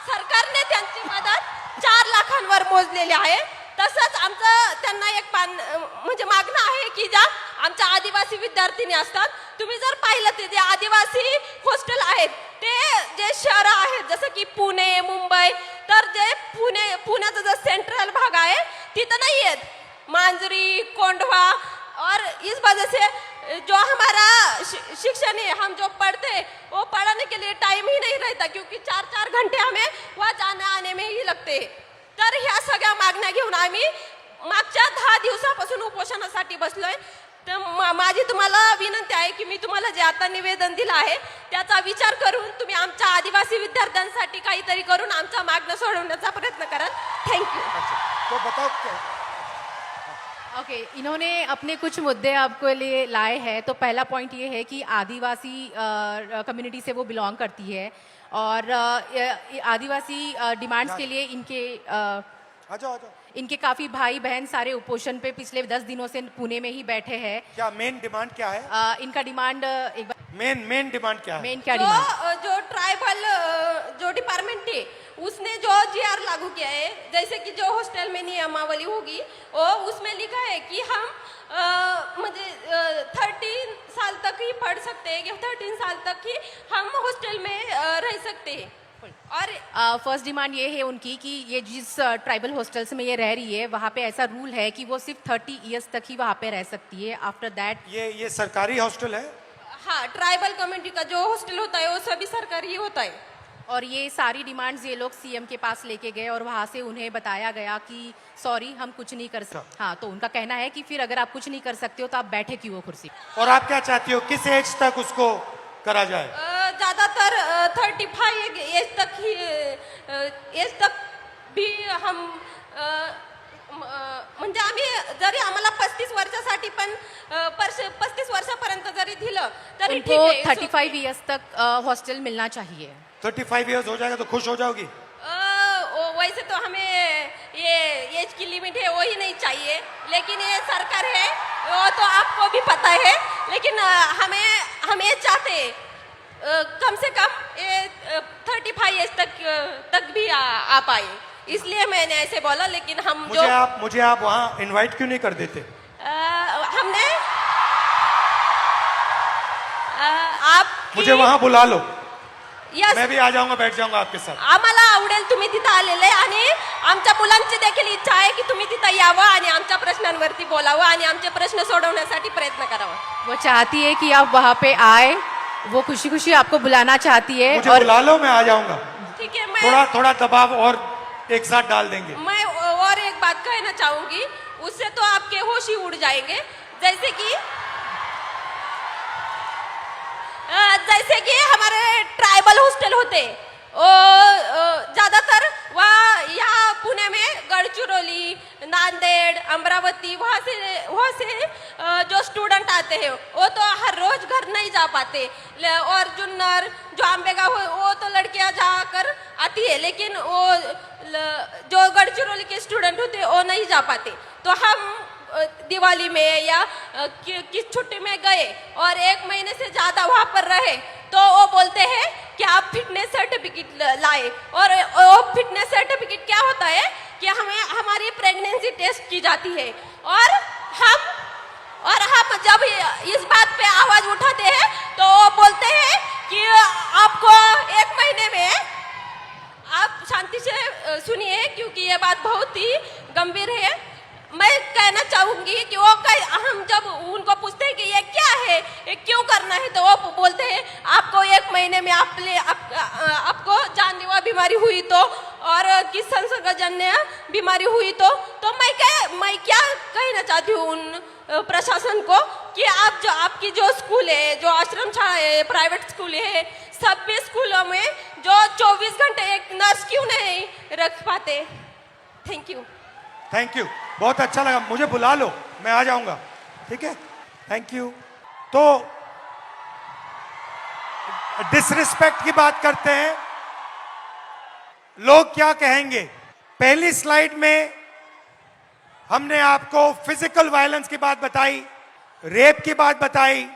सरकारने त्यांची मदत 4 लाखांवर मोजलेली आहे. तसंच आमचं त्यांना एक म्हणजे मागणं आहे की ज्या आमच्या आदिवासी विद्यार्थिनी असतात, तुम्ही जर पाहिलं ते जे आदिवासी हॉस्टेल आहेत ते जे शहरं आहेत जसं की पुणे, मुंबई, तर जे पुण्याचा जो सेंट्रल भाग आहे तिथं नाही आहेत. मांजरी, कोंढवा और इस वजह से जो हमारा शिक्षण है, हम जो पढ़ते वो पढ़ाने के लिए टाइम ही नहीं रहता क्योंकि 4-4 घंटे हमें वहाँ जाने आने में ही लगते. तर ह्या सगळ्या मागण्या घेऊन आम्ही मागच्या 10 दिवसापासून उपोषणासाठी बसलोय. तर माझी तुम्हाला विनंती आहे की मी तुम्हाला जे आता निवेदन दिलं आहे त्याचा विचार करून तुम्ही आमच्या आदिवासी विद्यार्थ्यांसाठी काहीतरी करून आमच्या मागण्या सोडवण्याचा प्रयत्न कराल. थँक्यू. तो बताओ ओके, इन्होंने अपने कुछ मुद्दे आपके लिए लाए हैं. तो पहला पॉइंट ये है कि आदिवासी कम्युनिटी से वो बिलोंग करती है और आदिवासी डिमांड्स के लिए इनके काफ़ी भाई बहन सारे उपोषण पे पिछले 10 दिनों से पुणे में ही बैठे हैं. क्या मेन डिमांड क्या है? इनका डिमांड एक बार मेन डिमांड क्या है? मेन क्या डिमांड? जो ट्राइबल जो डिपार्टमेंट है उसने जो जीआर लागू किया है, जैसे कि जो हॉस्टल में नियमावली होगी वो उसमें लिखा है कि हम म्हणजे 13 साल तक ही पढ़ सकते हैं, 13 साल तक ही हम हॉस्टल में रह सकते हैं. और फर्स्ट डिमांड ये है उनकी कि ये जिस ट्राइबल हॉस्टल्स में ये रह रही है वहाँ पे ऐसा रूल है कि वो सिर्फ 30 इयर्स तक ही वहाँ पे रह सकती है. आफ्टर दैट ये सरकारी हॉस्टल है? हाँ, ट्राइबल कम्युनिटी का जो हॉस्टल होता है वो सभी सरकारी होता है. और ये सारी डिमांड्स ये लोग सीएम के पास लेके गए और वहाँ से उन्हें बताया गया कि सॉरी हम कुछ नहीं कर सकते. हाँ, तो उनका कहना है कि फिर अगर आप कुछ नहीं कर सकते हो तो आप बैठे क्यों हो कुर्सी. और आप क्या चाहती हो, किस एज तक उसको करा जाए? ज़्यादातर 35 एज तक भी हम म्हणजे आम्ही जरी आम्हाला 35 वर्षासाठी पण 35 वर्षापर्यंत जरी दिलं तरी ठीक उनको आहे. 35 इयर्स तक हॉस्टल मिलना चाहिए. 35 इयर्स हो जाएगा तो खुश हो जाओगी? वैसे तो हमें ये एज की लिमिट है वो ही नहीं चाहिए, लेकिन ये सरकार है वो तो आपको भी पता है. लेकिन हम ये चाहते हैं कम से कम ये 35 एज तक भी आ पाए, इसलिए मैंने ऐसे बोला. लेकिन हम मुझे आप वहाँ इनवाइट क्यों नहीं कर देते? हमने आप मुझे वहाँ बुला लो, यस, मैं भी आ जाऊंगा, बैठ जाऊंगा आपके साथ. आम्हाला आवडेल तुम्ही तिथं आलेले आणि आमच्या मुलांची देखील इच्छा आहे की तुम्ही तिथं यावं आणि आमच्या प्रश्नांवरती बोलावं आणि आमचे प्रश्न सोडवण्यासाठी प्रयत्न करावा. वो चाहती है कि आप वहाँ पे आए, वो खुशी खुशी आपको बुलाना चाहती है. मुझे और बुला लो, मैं आ जाऊंगा. ठीक है, मैं थोड़ा दबाव और एक साथ डाल देंगे। मैं और एक बात कहना चाहूंगी, उससे तो आपके होश ही उड़ जाएंगे। जैसे कि हमारे ट्राइबल हॉस्टल होते, ज्यादातर वहाँ यहाँ पुणे में गढ़चिरौली, नांदेड़, अमरावती, वहाँ से जो स्टूडेंट आते हैं वो तो हर रोज घर नहीं जा पाते। और जुन्नर, जो आंबेगांव, वो तो लड़कियां जाकर आती है, लेकिन वो जो गढ़चिरौली के स्टूडेंट होते वो नहीं जा पाते। तो हम दिवाली में या किस छुट्टी में गए और 1 महीने से ज्यादा वहां पर रहे, तो वो बोलते हैं कि आप फिटनेस सर्टिफिकेट लाए। और वो फिटनेस सर्टिफिकेट क्या होता है कि हमें हमारी प्रेगनेंसी टेस्ट की जाती है। और हम जब इस बात पे आवाज उठाते हैं तो वो बोलते हैं कि आपको 1 महीने में, आप शांति से सुनिए क्योंकि ये बात बहुत ही गंभीर है। मैं कहना चाहूंगी कि हम जब उनको पूछते हैं कि ये क्या है, ये क्यों करना है, तो वो बोलते हैं आपको 1 महीने में आपको जानलेवा बीमारी हुई तो, और किस संसर्गजन्य बीमारी हुई तो मैं क्या कहना चाहती हूँ उन प्रशासन को कि आपकी जो स्कूल है, जो आश्रम शाला है, प्राइवेट स्कूल है, सभी स्कूलों में जो 24 घंटे एक नर्स क्यों नहीं रख पाते। Thank you. थैंक यू, बहुत अच्छा लगा। मुझे बुला लो, मैं आ जाऊंगा, ठीक है। Thank you. तो डिसरिस्पेक्ट की बात करते हैं, लोग क्या कहेंगे। पहली स्लाइड में हमने आपको फिजिकल वायलेंस की बात बताई, रेप की बात बताई,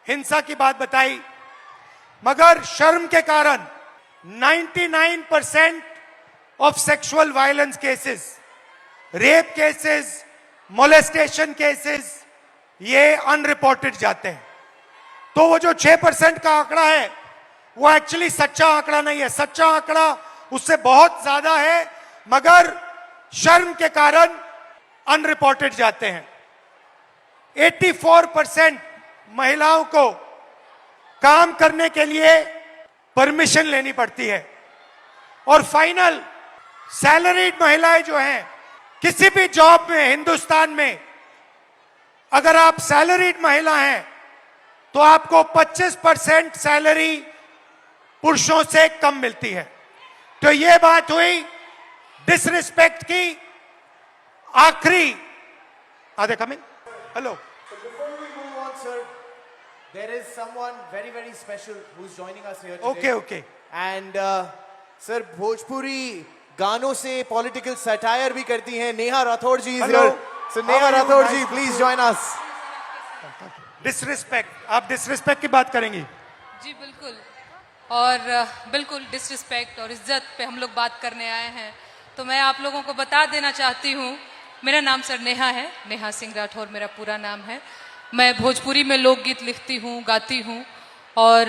हिंसा की बात बताई, मगर शर्म के कारण 99% of sexual violence cases, rape cases, molestation cases, ये अनरिपोर्टेड जाते हैं। तो वो जो 6% का आंकड़ा है वो एक्चुअली सच्चा आंकड़ा नहीं है। सच्चा आंकड़ा उससे बहुत ज्यादा है, मगर शर्म के कारण अनरिपोर्टेड जाते हैं। 84% महिलाओं को काम करने के लिए परमिशन लेनी पड़ती है। और फाइनल, सैलरीड महिलाएं जो हैं, किसी भी जॉब में हिंदुस्तान में अगर आप सैलरीड महिला हैं तो आपको 25% सैलरी पुरुषों से कम मिलती है। तो ये बात हुई डिसरिस्पेक्ट की। आखिरी आधे coming. Hello. Before we move on, sir, there is someone very, very special who's joining us here today. Okay, okay. And sir, Bhojpuri गानों से पॉलिटिकल सटायर भी करती हैं। Neha Rathore ji is here. So Neha Rathore ji, please join us. Disrespect, आप डिसरिस्पेक्ट की बात करेंगी? जी बिल्कुल, और बिल्कुल डिसरिस्पेक्ट और इज्जत पे हम लोग बात करने आए हैं। तो मैं आप लोगों को बता देना चाहती हूँ, मेरा नाम सर नेहा है, नेहा सिंह राठौर मेरा पूरा नाम है। मैं भोजपुरी में लोकगीत लिखती हूँ, गाती हूँ, और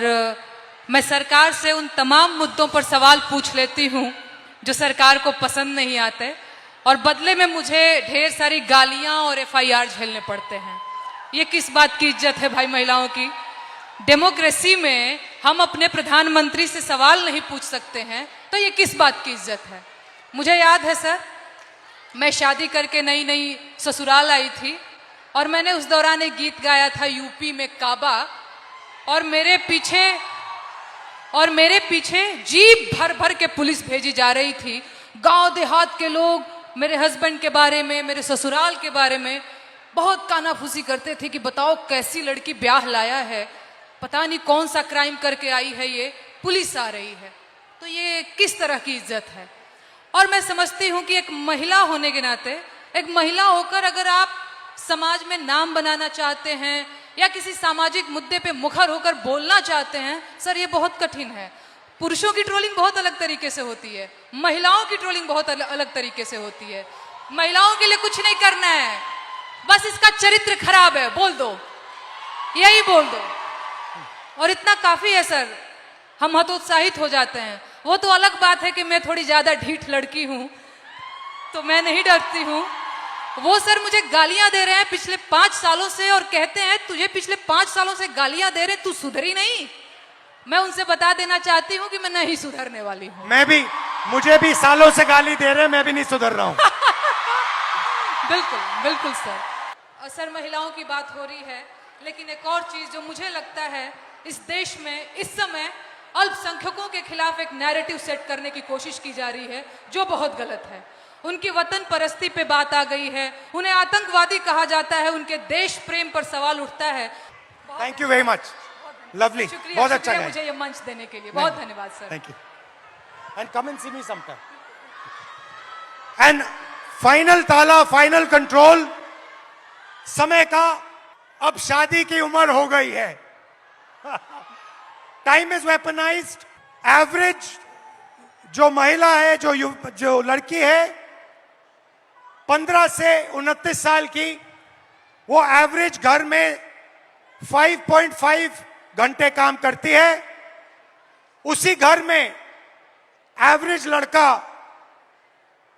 मैं सरकार से उन तमाम मुद्दों पर सवाल पूछ लेती हूँ जो सरकार को पसंद नहीं आते, और बदले में मुझे ढेर सारी गालियाँ और FIR झेलने पड़ते हैं। ये किस बात की इज्जत है भाई महिलाओं की? डेमोक्रेसी में हम अपने प्रधानमंत्री से सवाल नहीं पूछ सकते हैं, तो ये किस बात की इज्जत है? मुझे याद है सर, मैं शादी करके नई नई ससुराल आई थी और मैंने उस दौरान एक गीत गाया था यूपी में काबा, और मेरे पीछे जीप भर भर के पुलिस भेजी जा रही थी। गांव देहात के लोग मेरे हस्बैंड के बारे में, मेरे ससुराल के बारे में बहुत कानाफूसी करते थे कि बताओ कैसी लड़की ब्याह लाया है, पता नहीं कौन सा क्राइम करके आई है, ये पुलिस आ रही है। तो ये किस तरह की इज्जत है? और मैं समझती हूँ कि एक महिला होने के नाते, एक महिला होकर अगर आप समाज में नाम बनाना चाहते हैं या किसी सामाजिक मुद्दे पे मुखर होकर बोलना चाहते हैं, सर ये बहुत कठिन है। पुरुषों की ट्रोलिंग बहुत अलग तरीके से होती है, महिलाओं की ट्रोलिंग बहुत अलग तरीके से होती है। महिलाओं के लिए कुछ नहीं करना है, बस इसका चरित्र खराब है बोल दो, यही बोल दो, और इतना काफी है सर, हम हतोत्साहित हो जाते हैं। वो तो अलग बात है कि मैं थोड़ी ज्यादा ढीठ लड़की हूं तो मैं नहीं डरती हूं। वो सर मुझे गालियां दे रहे हैं पिछले 5 सालों से और कहते हैं तुझे पिछले 5 सालों से गालियां दे रहे, तू सुधरी नहीं। मैं उनसे बता देना चाहती हूं कि मैं नहीं सुधरने वाली हूं। मैं भी मुझे भी सालों से गाली दे रहे, मैं भी नहीं सुधर रहा हूं। बिल्कुल बिल्कुल सर। सर महिलाओं की बात हो रही है, लेकिन एक और चीज जो मुझे लगता है इस देश में इस समय अल्पसंख्यकों के खिलाफ एक नैरेटिव सेट करने की कोशिश की जा रही है जो बहुत गलत है। उनकी वतन परस्ती पे बात आ गई है, उन्हें आतंकवादी कहा जाता है, उनके देश प्रेम पर सवाल उठता है। Thank you very much, lovely, शुक्रिया, बहुत अच्छा शुक्रिया मुझे ये मंच देने के लिए, बहुत धन्यवाद sir. Thank you and come and see me sometime. And final ताला, फाइनल कंट्रोल, समय का अब शादी की उम्र हो गई है। Time is weaponised. एवरेज जो महिला है, जो लड़की है 15 से 29 साल की, वो एवरेज घर में 5.5 घंटे काम करती है। उसी घर में एवरेज लड़का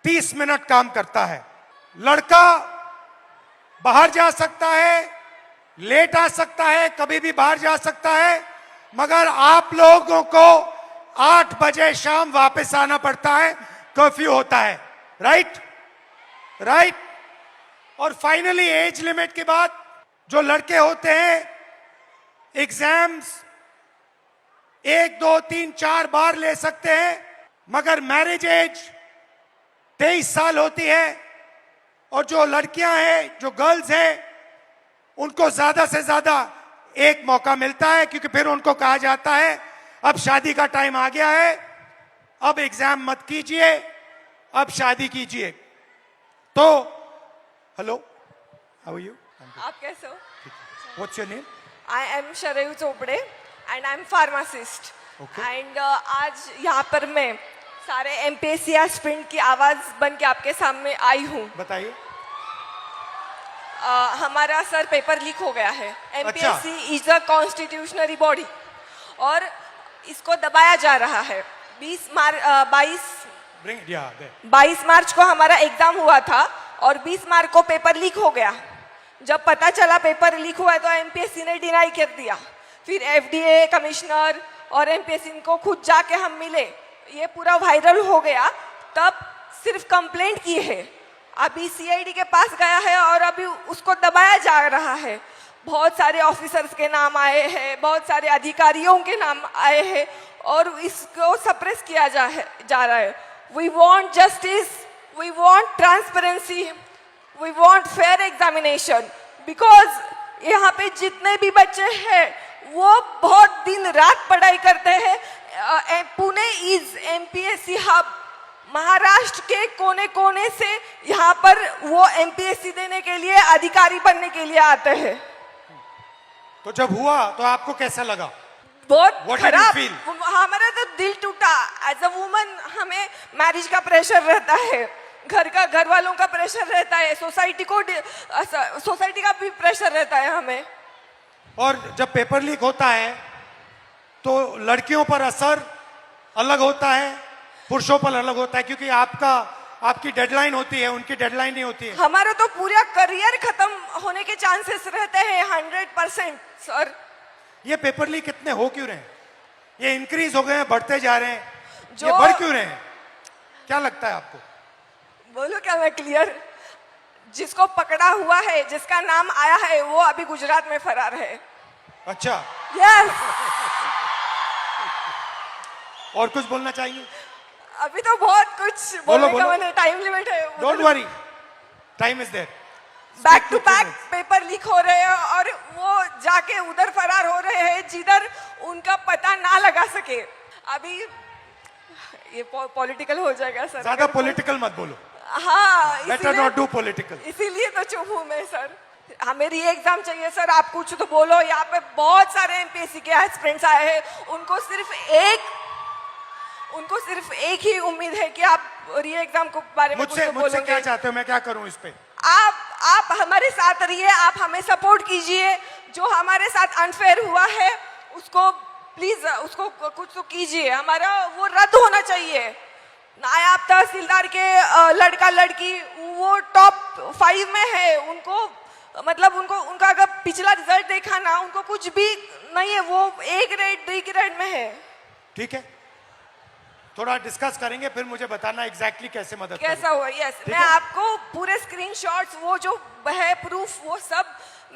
30 मिनट काम करता है। लड़का बाहर जा सकता है, लेट आ सकता है, कभी भी बाहर जा सकता है, मगर आप लोगों को 8 बजे शाम वापस आना पड़ता है, कर्फ्यू होता है। Right right. और फाइनली एज लिमिट के बाद जो लड़के होते हैं एग्जाम्स 1, 2, 3, 4 बार ले सकते हैं, मगर मैरिज एज 23 साल होती है। और जो लड़कियां हैं, जो गर्ल्स हैं, उनको ज्यादा से ज्यादा एक मौका मिलता है, क्योंकि फिर उनको कहा जाता है अब शादी का टाइम आ गया है, अब एग्जाम मत कीजिए, अब शादी कीजिए। तो हेलो, हाउ आर यू? आप कैसे हो? What's your name? I am Sharayu Chopde and I am pharmacist. Okay. And आज यहाँ पर मैं सारे एमपीएससी एस्पिरेंट की आवाज बन के आपके सामने आई हूँ। बताइए। हमारा सर पेपर लीक हो गया है। एमपीएससी इज अ कॉन्स्टिट्यूशनरी बॉडी और इसको दबाया जा रहा है। 22 मार्च को हमारा एग्जाम हुआ था और 20 मार्च को पेपर लीक हो गया। जब पता चला पेपर लीक हुआ है तो एमपीएससी ने डिनाई कर दिया। फिर एफडीए कमिश्नर और एमपीएससी को खुद जाके हम मिले, ये पूरा वायरल हो गया। तब सिर्फ कंप्लेंट की है, अभी सीआईडी के पास गया है और अभी उसको दबाया जा रहा है। बहुत सारे ऑफिसर्स के नाम आए हैं, बहुत सारे अधिकारियों के नाम आए हैं और इसको सप्रेस किया जा रहा है। We want justice, we want transparency, we want fair examination, because यहाँ पे जितने भी बच्चे हैं वो बहुत दिन रात पढ़ाई करते हैं। Pune is MPSC hub. Maharashtra के कोने कोने से यहाँ पर वो एमपीएससी देने के लिए, अधिकारी बनने के लिए आते हैं। तो जब हुआ तो आपको कैसा लगा? बहुत खराब। हमारा तो दिल टूटा। एज अ वुमन हमें मैरिज का प्रेशर रहता है, घर वालों का प्रेशर रहता है, सोसाइटी का भी प्रेशर रहता है हमें। और जब पेपर लीक होता है तो लड़कियों पर असर अलग होता है, पुरुषों पर अलग होता है, क्योंकि आपकी डेडलाइन होती है, उनकी डेडलाइन नहीं होती है। हमारा तो पूरा करियर खत्म होने के चांसेस रहते हैं 100%। सर ये पेपर लीक कितने हो क्यों रहे हैं? ये इंक्रीज हो गए हैं, बढ़ते जा रहे हैं, जो ये बढ़ क्यों रहे हैं? क्या लगता है आपको? बोलो क्या मैं क्लियर? जिसको पकड़ा हुआ है, जिसका नाम आया है, वो अभी गुजरात में फरार है। अच्छा, यस। और कुछ बोलना चाहिए? अभी तो बहुत कुछ बोलने का मैंने, टाइम लिमिट है। Don't worry, time is there. Back to back paper leak हो रहे हैं और वो जाके उधर फरार हो रहे हैं जिधर उनका पता ना लगा सके। अभी ये पॉलिटिकल हो जाएगा सर। ज्यादा पॉलिटिकल मत बोलो। हाँ, बेटर नॉट डू पॉलिटिकल। इसीलिए तो चुप हूँ मैं सर। हमें री एग्जाम चाहिए सर, आप कुछ तो बोलो। यहाँ पे बहुत सारे एमपीएससी के एस्पिरेंट्स आए हैं, उनको सिर्फ एक ही उम्मीद है कि आप री एग्जाम के बारे में कुछ तो बोलोगे। मुझसे क्या चाहते हो? मैं क्या करूं इस पे? आप हमारे साथ रहिए, आप हमें सपोर्ट कीजिए। जो हमारे साथ अनफेयर हुआ है उसको प्लीज, उसको कुछ तो कीजिए। हमारा वो रद्द होना चाहिए। नायब तहसीलदार के लड़का लड़की वो टॉप 5 में है, उनका अगर पिछला रिजल्ट देखा ना, उनको कुछ भी नहीं है, वो A ग्रेड D ग्रेड में है। ठीक है, थोड़ा डिस्कस करेंगे, फिर मुझे बताना एग्जैक्टली कैसे मदद कैसा हुआ? यस, मैं आपको पूरे स्क्रीनशॉट्स, वो जो है प्रूफ, वो सब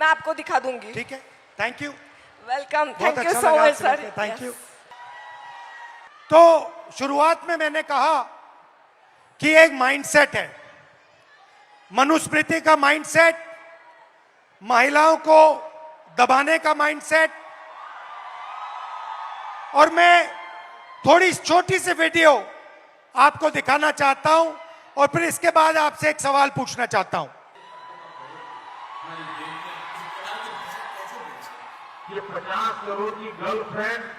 मैं आपको दिखा दूंगी। ठीक है, थैंक यू। वेलकम, बहुत थैंक यू अच्छा सो लगा मच आपसे सर। मिलकर, थैंक यू। तो शुरुआत में मैंने कहा कि एक माइंडसेट है, मनुस्मृति का माइंडसेट, महिलाओं को दबाने का माइंडसेट, और मैं थोड़ी छोटी सी वीडियो आपको दिखाना चाहता हूं और फिर इसके बाद आपसे एक सवाल पूछना चाहता हूं। ये 50 करोड़ की गर्लफ्रेंड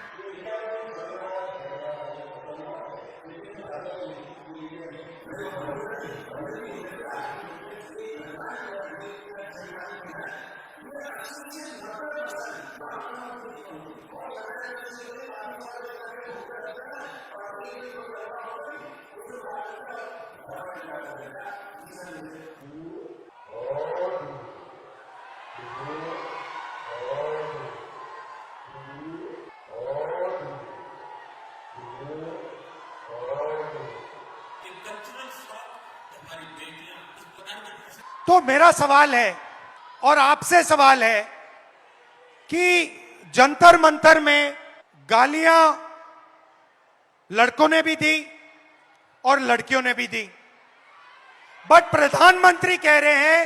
तो मेरा सवाल है और आपसे सवाल है कि जंतर मंतर में गालियां लड़कों ने भी दी और लड़कियों ने भी दी, बट प्रधानमंत्री कह रहे हैं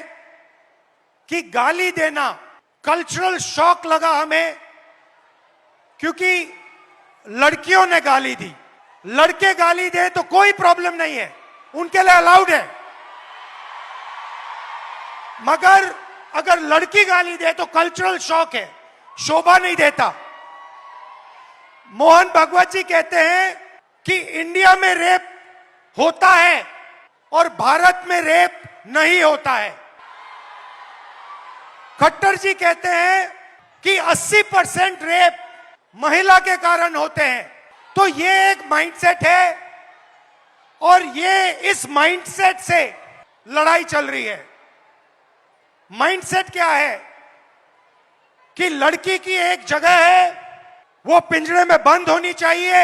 कि गाली देना कल्चरल शॉक लगा हमें, क्योंकि लड़कियों ने गाली दी। लड़के गाली दे तो कोई प्रॉब्लम नहीं है, उनके लिए अलाउड है, मगर अगर लड़की गाली दे तो कल्चरल शॉक है, शोभा नहीं देता। मोहन भागवत जी कहते हैं कि इंडिया में रेप होता है और भारत में रेप नहीं होता है। खट्टर जी कहते हैं कि 80% रेप महिला के कारण होते हैं। तो ये एक माइंडसेट है और ये इस माइंडसेट से लड़ाई चल रही है। माइंडसेट क्या है कि लड़की की एक जगह है, वो पिंजरे में बंद होनी चाहिए,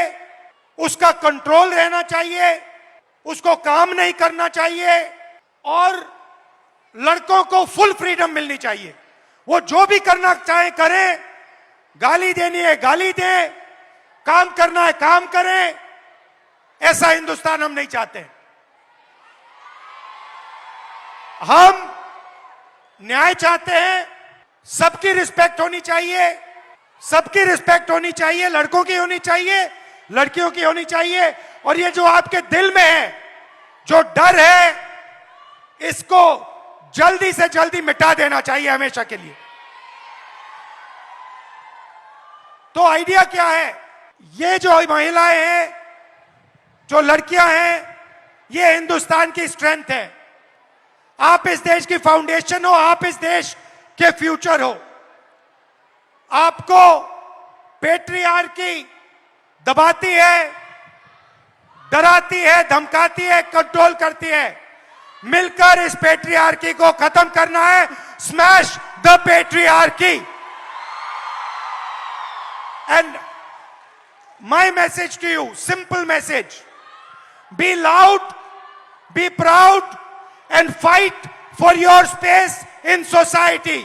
उसका कंट्रोल रहना चाहिए, उसको काम नहीं करना चाहिए और लड़कों को फुल फ्रीडम मिलनी चाहिए। वो जो भी करना चाहे करें, गाली देनी है गाली दें, काम करना है काम करें। ऐसा हिंदुस्तान हम नहीं चाहते। हम न्याय चाहते हैं, सबकी रिस्पेक्ट होनी चाहिए, सबकी रिस्पेक्ट होनी चाहिए, लड़कों की होनी चाहिए, लड़कियों की होनी चाहिए। और ये जो आपके दिल में है, जो डर है, इसको जल्दी से जल्दी मिटा देना चाहिए हमेशा के लिए। तो आइडिया क्या है? ये जो महिलाएं हैं, जो लड़कियां हैं, ये हिंदुस्तान की स्ट्रेंथ है। आप इस देश की फाउंडेशन हो, आप इस देश के फ्यूचर हो। आपको पेट्रियार्की दबाती है, डराती है, धमकाती है, कंट्रोल करती है। मिलकर इस पेट्रियार्की को खत्म करना है। Smash the patriarchy. And my message to you, simple message, be loud, be proud and fight for your space in society.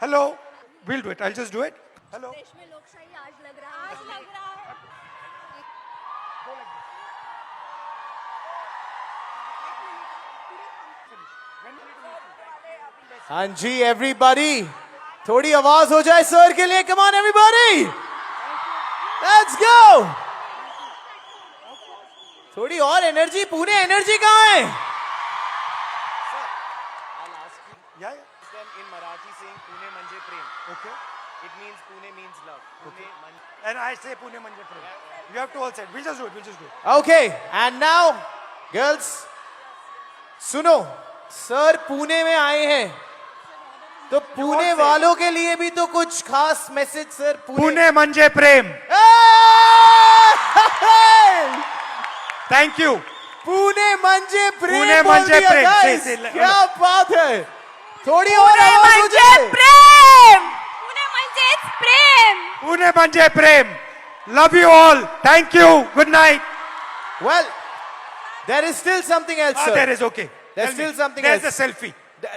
Hello, we'll do it. I'll just do it. Hello. हाँ जी एवरीबॉडी, थोड़ी आवाज हो जाए सर के लिए। Come on everybody, let's go. थोड़ी और एनर्जी। पुणे एनर्जी कहाँ है? Yeah, in Marathi saying Pune Manje Prem. okay. It means Pune means love. Okay. And I say Pune Manje Prem. You have to all say it. We'll just do it. We'll just do it. Okay, and now girls, सुनो, सर पुणे में आए हैं तो पुणे वालों के लिए भी तो कुछ खास मैसेज सर। पुणे मंजे प्रेम। Thank you. पुणे मंजे प्रेम। पुणे बोल मंजे दिया, प्रेम। guys। क्या बात है। थोड़ी और पुणे आवाज हो मंजे जाए। प्रेम, पुणे मंजेच प्रेम। पुणे मंजे प्रेम। Love you all. Thank you. Good night. Well, there is still something else, sir. There is okay. There's Tell me. still something There's else. a selfie.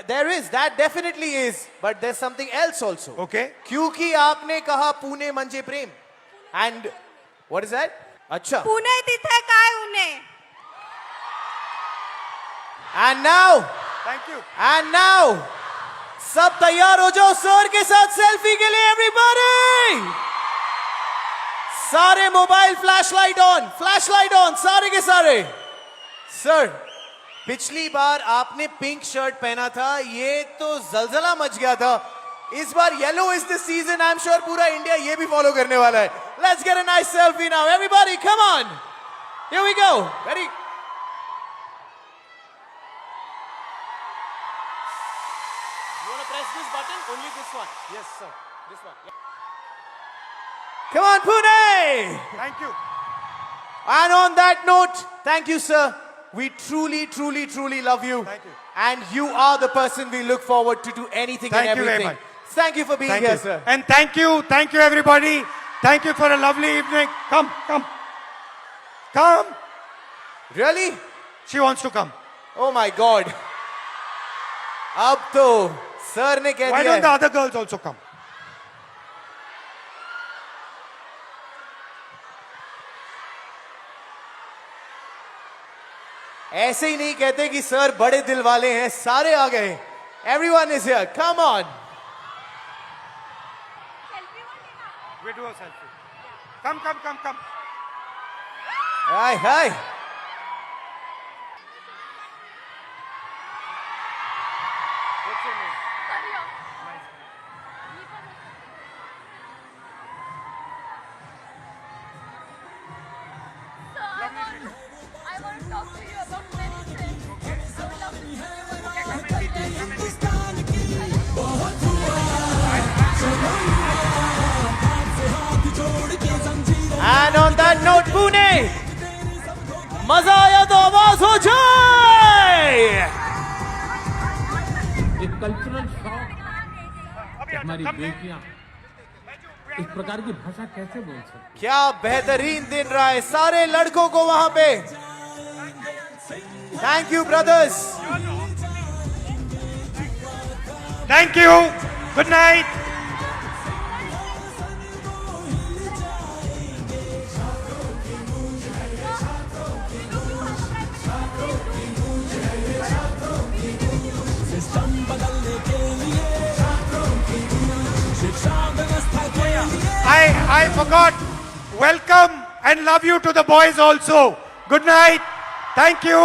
There is, that definitely is, but there's something else also. Okay. क्योंकि आपने कहा पुणे म्हणजे प्रेम, and what is that? अच्छा. पुणे तिथे काय उणे? And now, Thank you. सब तैयार हो जाओ सर के साथ सेल्फी के लिए, एवरीबॉडी. सारे मोबाइल फ्लैशलाइट ऑन, सारे के सारे. सर, पिछली बार आपने पिंक शर्ट पहना था, ये तो जलजला मच गया था. इस बार yellow is the season. I am sure पूरा इंडिया ये भी फॉलो करने वाला है. Let's get a nice selfie now, everybody, come on. Here we go. Very. You want to press this button? Only this one. Yes, sir. This one. Yeah. Come on, Pune! Thank you. And on that note, thank you, sir. We truly, truly, truly love you. Thank you. And you are the person we look forward to do anything Thank and you very everything. much. Thank you for being Thank here, you. sir. And thank you everybody. Thank you for a lovely evening. Come. Really? She wants to come. Oh my God. अब तो सर ने कह Why दिया don't the है. other girls also come? ऐसे ही नहीं कहते कि सर बड़े दिल वाले हैं, सारे आ गए. Everyone is here. Come on. We do a selfie. Come. Hi. What's your name? I want to talk to you about many things. And on that note, Pune, मजा आया तो आवाज हो जाए. एक कल्चरल शॉक. हमारी बेटियां इस प्रकार की भाषा कैसे बोल सकती? क्या बेहतरीन दिन रहा है सारे लड़कों को वहां पे. Thank you brothers. Thank you. Good night. I forgot. Welcome and love you to the boys also. Good night. Thank you.